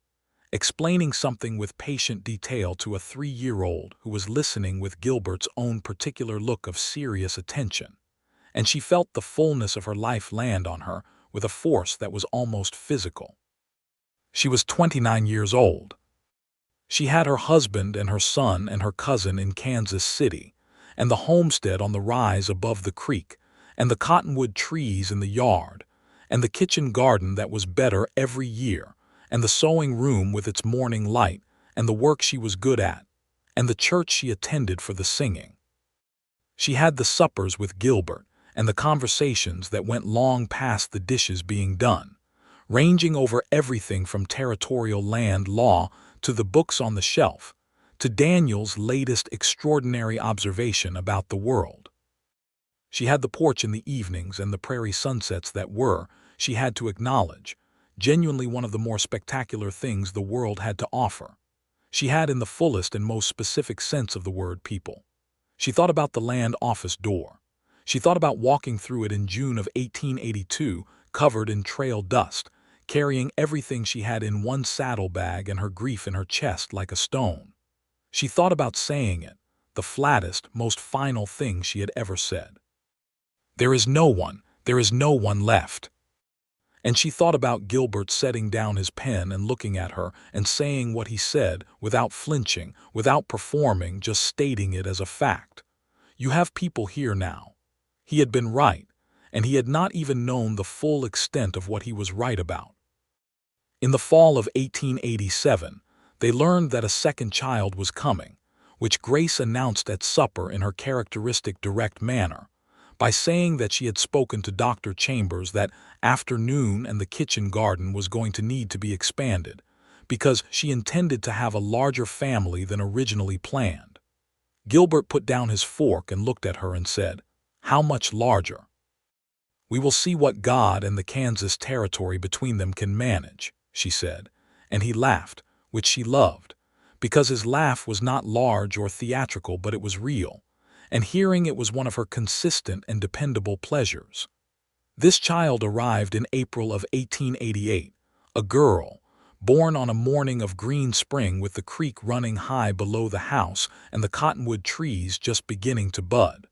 explaining something with patient detail to a 3-year-old who was listening with Gilbert's own particular look of serious attention, and she felt the fullness of her life land on her with a force that was almost physical. She was 29 years old. She had her husband and her son and her cousin in Kansas City, and the homestead on the rise above the creek, and the cottonwood trees in the yard, and the kitchen garden that was better every year, and the sewing room with its morning light, and the work she was good at, and the church she attended for the singing. She had the suppers with Gilbert, and the conversations that went long past the dishes being done, ranging over everything from territorial land law to the books on the shelf, to Daniel's latest extraordinary observation about the world. She had the porch in the evenings and the prairie sunsets that were, she had to acknowledge, genuinely one of the more spectacular things the world had to offer. She had, in the fullest and most specific sense of the word, people. She thought about the land office door. She thought about walking through it in June of 1882, covered in trail dust, carrying everything she had in one saddlebag and her grief in her chest like a stone. She thought about saying it, the flattest, most final thing she had ever said. There is no one left. And she thought about Gilbert setting down his pen and looking at her and saying what he said without flinching, without performing, just stating it as a fact. You have people here now. He had been right, and he had not even known the full extent of what he was right about. In the fall of 1887, they learned that a second child was coming, which Grace announced at supper in her characteristic direct manner, by saying that she had spoken to Dr. Chambers that afternoon and the kitchen garden was going to need to be expanded, because she intended to have a larger family than originally planned. Gilbert put down his fork and looked at her and said, "How much larger?" "We will see what God and the Kansas territory between them can manage," she said, and he laughed, which she loved, because his laugh was not large or theatrical, but it was real, and hearing it was one of her consistent and dependable pleasures. This child arrived in April of 1888, a girl, born on a morning of green spring with the creek running high below the house and the cottonwood trees just beginning to bud.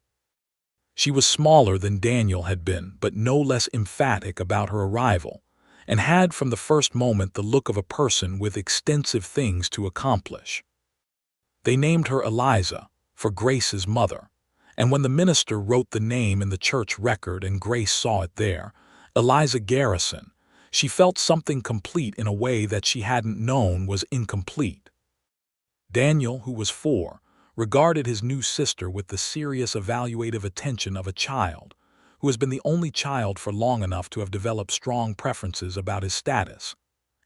She was smaller than Daniel had been, but no less emphatic about her arrival, and had from the first moment the look of a person with extensive things to accomplish. They named her Eliza, for Grace's mother, and when the minister wrote the name in the church record and Grace saw it there, Eliza Garrison, she felt something complete in a way that she hadn't known was incomplete. Daniel, who was 4, regarded his new sister with the serious evaluative attention of a child who has been the only child for long enough to have developed strong preferences about his status,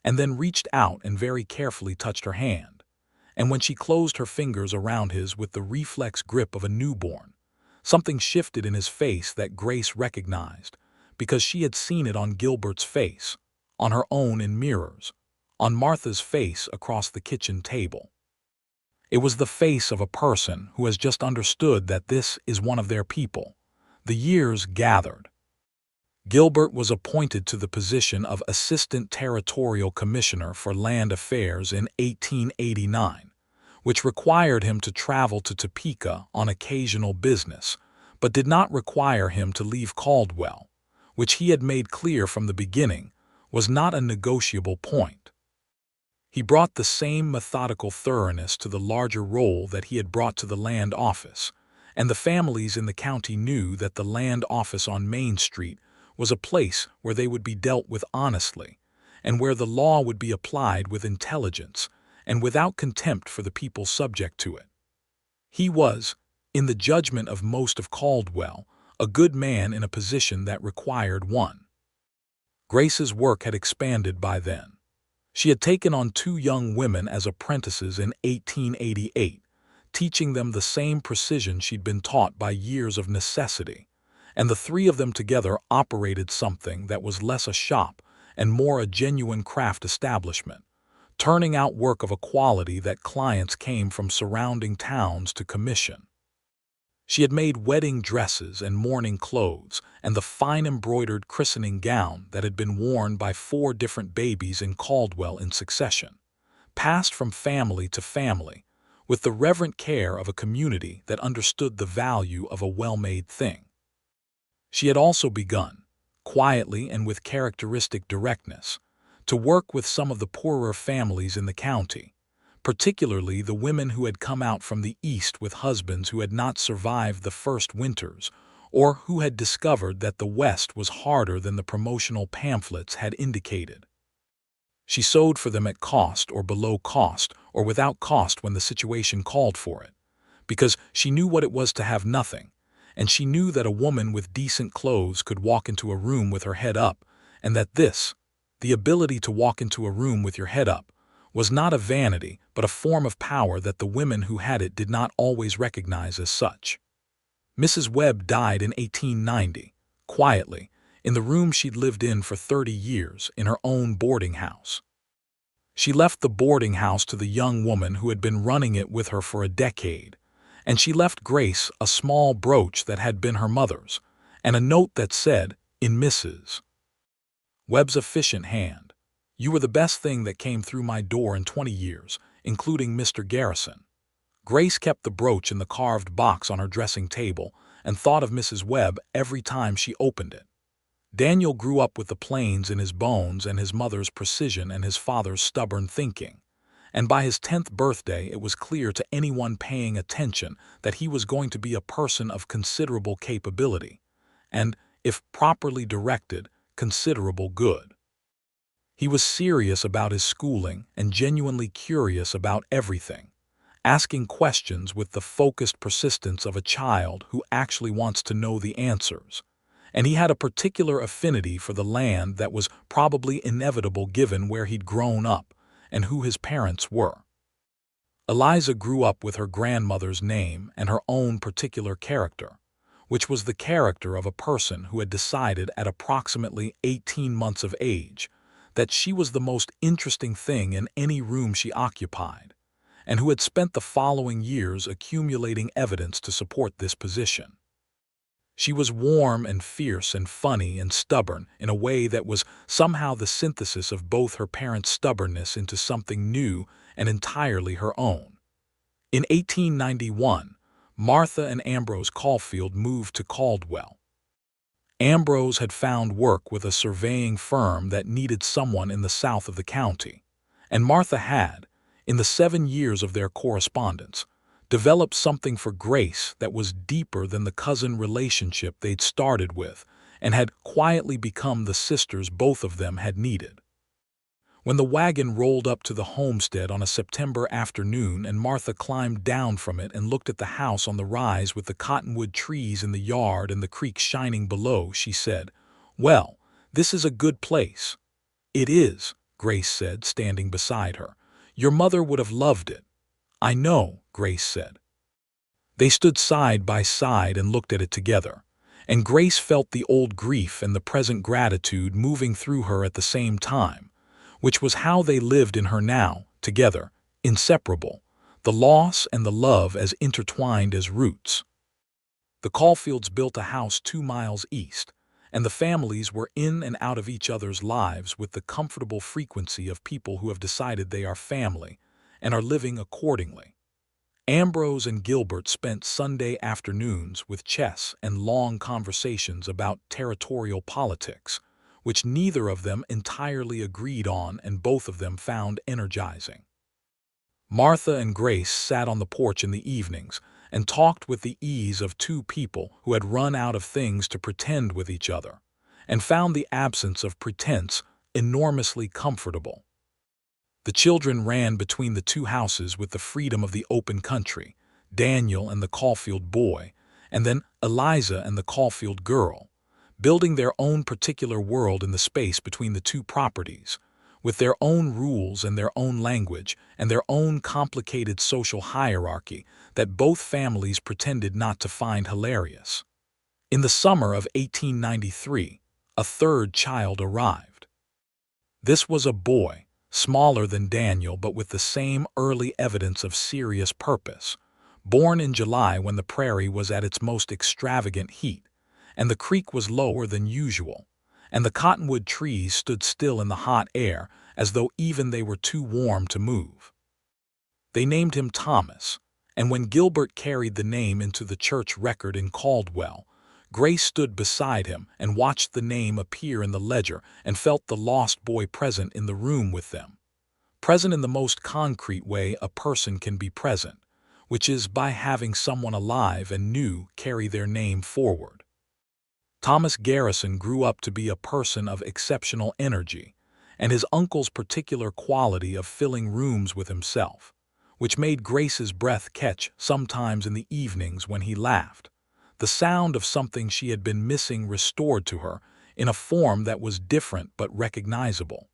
and then reached out and very carefully touched her hand, and when she closed her fingers around his with the reflex grip of a newborn, something shifted in his face that Grace recognized, because she had seen it on Gilbert's face, on her own in mirrors, on Martha's face across the kitchen table. It was the face of a person who has just understood that this is one of their people. The years gathered. Gilbert was appointed to the position of Assistant Territorial Commissioner for Land Affairs in 1889, which required him to travel to Topeka on occasional business, but did not require him to leave Caldwell, which he had made clear from the beginning was not a negotiable point. He brought the same methodical thoroughness to the larger role that he had brought to the land office, and the families in the county knew that the land office on Main Street was a place where they would be dealt with honestly, and where the law would be applied with intelligence and without contempt for the people subject to it. He was, in the judgment of most of Caldwell, a good man in a position that required one. Grace's work had expanded by then. She had taken on 2 young women as apprentices in 1888, teaching them the same precision she'd been taught by years of necessity, and the 3 of them together operated something that was less a shop and more a genuine craft establishment, turning out work of a quality that clients came from surrounding towns to commission. She had made wedding dresses and mourning clothes and the fine embroidered christening gown that had been worn by 4 different babies in Caldwell in succession, passed from family to family, with the reverent care of a community that understood the value of a well-made thing. She had also begun, quietly and with characteristic directness, to work with some of the poorer families in the county, particularly the women who had come out from the East with husbands who had not survived the first winters, or who had discovered that the West was harder than the promotional pamphlets had indicated. She sewed for them at cost or below cost or without cost when the situation called for it, because she knew what it was to have nothing, and she knew that a woman with decent clothes could walk into a room with her head up, and that this, the ability to walk into a room with your head up, was not a vanity but a form of power that the women who had it did not always recognize as such. Mrs. Webb died in 1890, quietly, in the room she'd lived in for 30 years in her own boarding house. She left the boarding house to the young woman who had been running it with her for a decade, and she left Grace a small brooch that had been her mother's, and a note that said, in Mrs. Webb's efficient hand, "You were the best thing that came through my door in 20 years, including Mr. Garrison." Grace kept the brooch in the carved box on her dressing table and thought of Mrs. Webb every time she opened it. Daniel grew up with the plains in his bones and his mother's precision and his father's stubborn thinking, and by his 10th birthday it was clear to anyone paying attention that he was going to be a person of considerable capability, and, if properly directed, considerable good. He was serious about his schooling and genuinely curious about everything, asking questions with the focused persistence of a child who actually wants to know the answers, and he had a particular affinity for the land that was probably inevitable given where he'd grown up and who his parents were. Eliza grew up with her grandmother's name and her own particular character, which was the character of a person who had decided at approximately 18 months of age that she was the most interesting thing in any room she occupied, and who had spent the following years accumulating evidence to support this position. She was warm and fierce and funny and stubborn in a way that was somehow the synthesis of both her parents' stubbornness into something new and entirely her own. In 1891, Martha and Ambrose Caulfield moved to Caldwell. Ambrose had found work with a surveying firm that needed someone in the south of the county, and Martha had, in the 7 years of their correspondence, developed something for Grace that was deeper than the cousin relationship they'd started with and had quietly become the sisters both of them had needed. When the wagon rolled up to the homestead on a September afternoon and Martha climbed down from it and looked at the house on the rise with the cottonwood trees in the yard and the creek shining below, she said, "Well, this is a good place." "It is," Grace said, standing beside her. "Your mother would have loved it." "I know," Grace said. They stood side by side and looked at it together, and Grace felt the old grief and the present gratitude moving through her at the same time, which was how they lived in her now, together, inseparable, the loss and the love as intertwined as roots. The Caulfields built a house 2 miles east, and the families were in and out of each other's lives with the comfortable frequency of people who have decided they are family and are living accordingly. Ambrose and Gilbert spent Sunday afternoons with chess and long conversations about territorial politics, which neither of them entirely agreed on and both of them found energizing. Martha and Grace sat on the porch in the evenings and talked with the ease of 2 people who had run out of things to pretend with each other, and found the absence of pretense enormously comfortable. The children ran between the 2 houses with the freedom of the open country, Daniel and the Caulfield boy, and then Eliza and the Caulfield girl, building their own particular world in the space between the two properties, with their own rules and their own language and their own complicated social hierarchy that both families pretended not to find hilarious. In the summer of 1893, a third child arrived. This was a boy, smaller than Daniel but with the same early evidence of serious purpose, born in July when the prairie was at its most extravagant heat, and the creek was lower than usual, and the cottonwood trees stood still in the hot air as though even they were too warm to move. They named him Thomas, and when Gilbert carried the name into the church record in Caldwell, Grace stood beside him and watched the name appear in the ledger and felt the lost boy present in the room with them. Present in the most concrete way a person can be present, which is by having someone alive and new carry their name forward. Thomas Garrison grew up to be a person of exceptional energy, and his uncle's particular quality of filling rooms with himself, which made Grace's breath catch sometimes in the evenings when he laughed, the sound of something she had been missing restored to her in a form that was different but recognizable.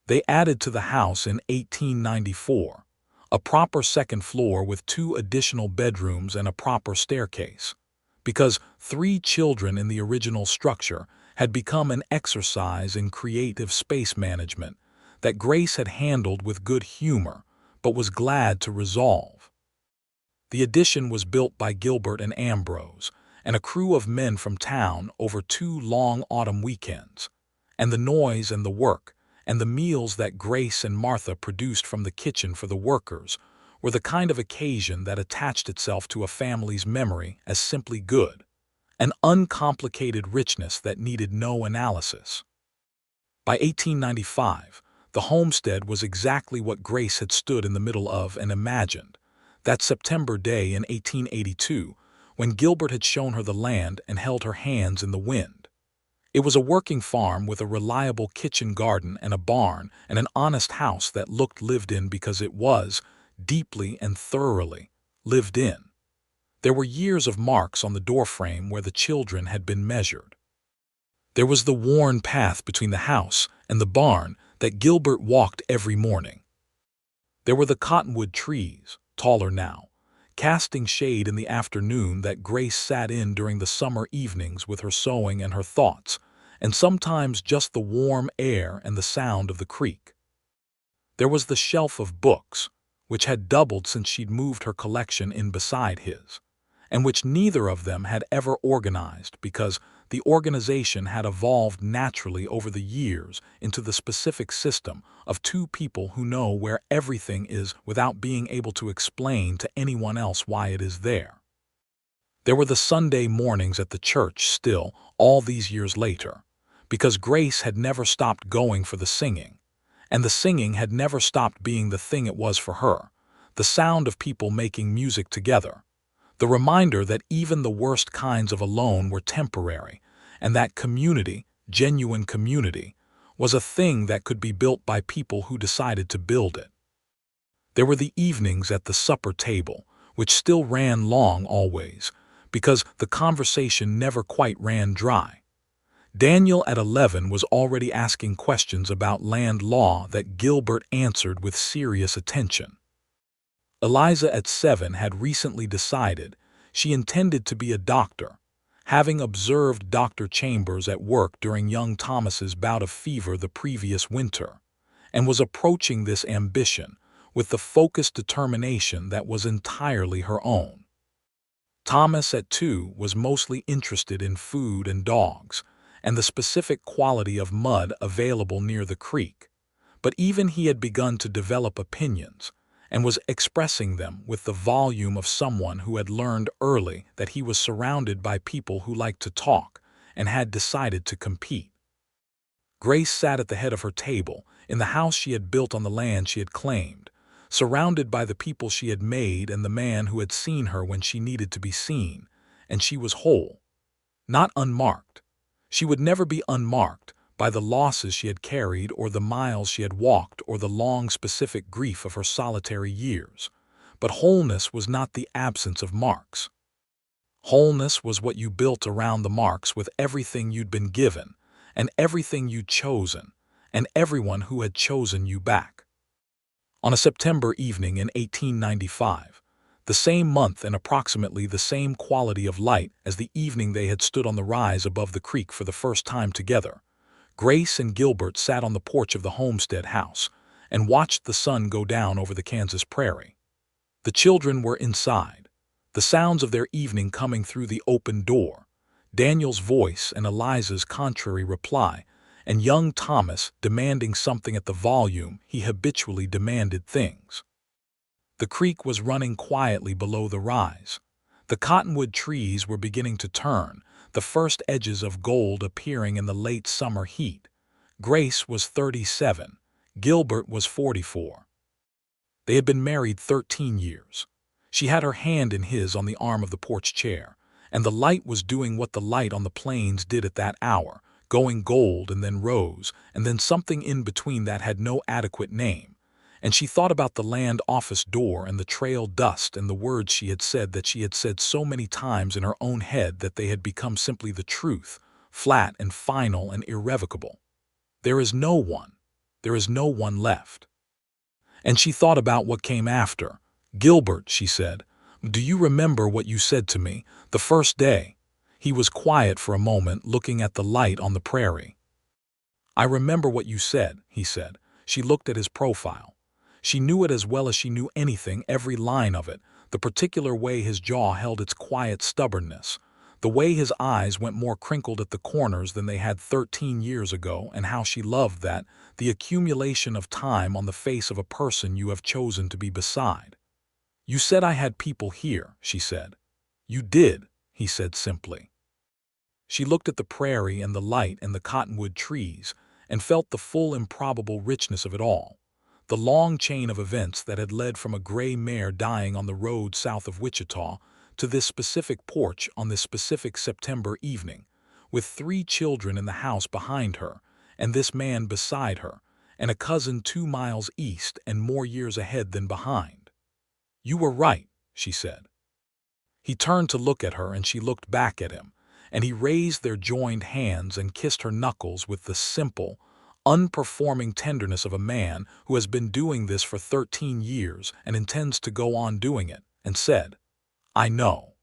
They added to the house in 1894, a proper second floor with 2 additional bedrooms and a proper staircase, because 3 children in the original structure had become an exercise in creative space management that Grace had handled with good humor but was glad to resolve. The addition was built by Gilbert and Ambrose and a crew of men from town over 2 long autumn weekends, and the noise and the work and the meals that Grace and Martha produced from the kitchen for the workers were the kind of occasion that attached itself to a family's memory as simply good, an uncomplicated richness that needed no analysis. By 1895, the homestead was exactly what Grace had stood in the middle of and imagined, that September day in 1882, when Gilbert had shown her the land and held her hands in the wind. It was a working farm with a reliable kitchen garden and a barn and an honest house that looked lived in because it was, deeply and thoroughly, lived in. There were years of marks on the doorframe where the children had been measured. There was the worn path between the house and the barn that Gilbert walked every morning. There were the cottonwood trees, taller now, casting shade in the afternoon that Grace sat in during the summer evenings with her sewing and her thoughts, and sometimes just the warm air and the sound of the creek. There was the shelf of books, which had doubled since she'd moved her collection in beside his, and which neither of them had ever organized because the organization had evolved naturally over the years into the specific system of 2 people who know where everything is without being able to explain to anyone else why it is there. There were the Sunday mornings at the church still, all these years later, because Grace had never stopped going for the singing, and the singing had never stopped being the thing it was for her, the sound of people making music together, the reminder that even the worst kinds of alone were temporary, and that community, genuine community, was a thing that could be built by people who decided to build it. There were the evenings at the supper table, which still ran long always, because the conversation never quite ran dry. Daniel at 11 was already asking questions about land law that Gilbert answered with serious attention. Eliza at 7 had recently decided she intended to be a doctor, having observed Dr. Chambers at work during young Thomas's bout of fever the previous winter, and was approaching this ambition with the focused determination that was entirely her own. Thomas at 2 was mostly interested in food and dogs, and the specific quality of mud available near the creek, but even he had begun to develop opinions, and was expressing them with the volume of someone who had learned early that he was surrounded by people who liked to talk and had decided to compete. Grace sat at the head of her table in the house she had built on the land she had claimed, surrounded by the people she had made and the man who had seen her when she needed to be seen, and she was whole, not unmarked. She would never be unmarked by the losses she had carried or the miles she had walked or the long specific grief of her solitary years, but wholeness was not the absence of marks. Wholeness was what you built around the marks with everything you'd been given, and everything you'd chosen, and everyone who had chosen you back. On a September evening in 1895, the same month and approximately the same quality of light as the evening they had stood on the rise above the creek for the first time together, Grace and Gilbert sat on the porch of the homestead house and watched the sun go down over the Kansas prairie. The children were inside, the sounds of their evening coming through the open door, Daniel's voice and Eliza's contrary reply, and young Thomas demanding something at the volume he habitually demanded things. The creek was running quietly below the rise. The cottonwood trees were beginning to turn, the first edges of gold appearing in the late summer heat. Grace was 37. Gilbert was 44. They had been married 13 years. She had her hand in his on the arm of the porch chair, and the light was doing what the light on the plains did at that hour, going gold and then rose, and then something in between that had no adequate name. And she thought about the land office door and the trail dust and the words she had said so many times in her own head that they had become simply the truth, flat and final and irrevocable. There is no one left. And she thought about what came after. Gilbert, she said, do you remember what you said to me the first day? He was quiet for a moment, looking at the light on the prairie. I remember what you said, he said. She looked at his profile. She knew it as well as she knew anything, every line of it, the particular way his jaw held its quiet stubbornness, the way his eyes went more crinkled at the corners than they had 13 years ago, and how she loved that, the accumulation of time on the face of a person you have chosen to be beside. You said I had people here, she said. You did, he said simply. She looked at the prairie and the light and the cottonwood trees and felt the full improbable richness of it all, the long chain of events that had led from a gray mare dying on the road south of Wichita to this specific porch on this specific September evening, with 3 children in the house behind her, and this man beside her, and a cousin 2 miles east and more years ahead than behind. You were right, she said. He turned to look at her and she looked back at him, and he raised their joined hands and kissed her knuckles with the simple, unperforming tenderness of a man who has been doing this for 13 years and intends to go on doing it, and said, I know.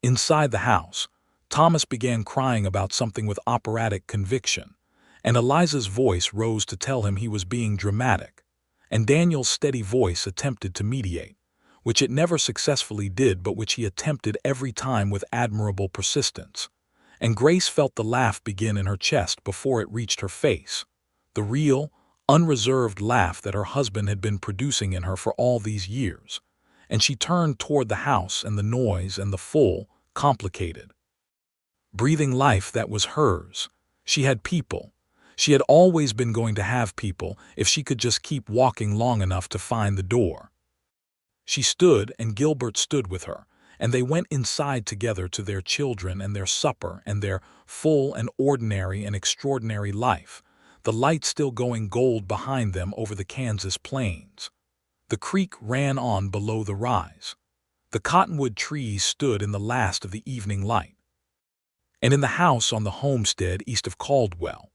Inside the house, Thomas began crying about something with operatic conviction, and Eliza's voice rose to tell him he was being dramatic, and Daniel's steady voice attempted to mediate, which it never successfully did but which he attempted every time with admirable persistence. And Grace felt the laugh begin in her chest before it reached her face, the real, unreserved laugh that her husband had been producing in her for all these years, and she turned toward the house and the noise and the full, complicated, breathing life that was hers. She had people. She had always been going to have people if she could just keep walking long enough to find the door. She stood and Gilbert stood with her, and they went inside together to their children and their supper and their full and ordinary and extraordinary life, the light still going gold behind them over the Kansas plains. The creek ran on below the rise. The cottonwood trees stood in the last of the evening light. And in the house on the homestead east of Caldwell,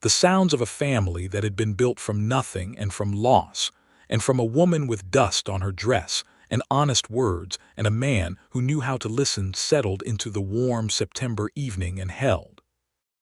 the sounds of a family that had been built from nothing and from loss, and from a woman with dust on her dress, and honest words, and a man who knew how to listen settled into the warm September evening and held.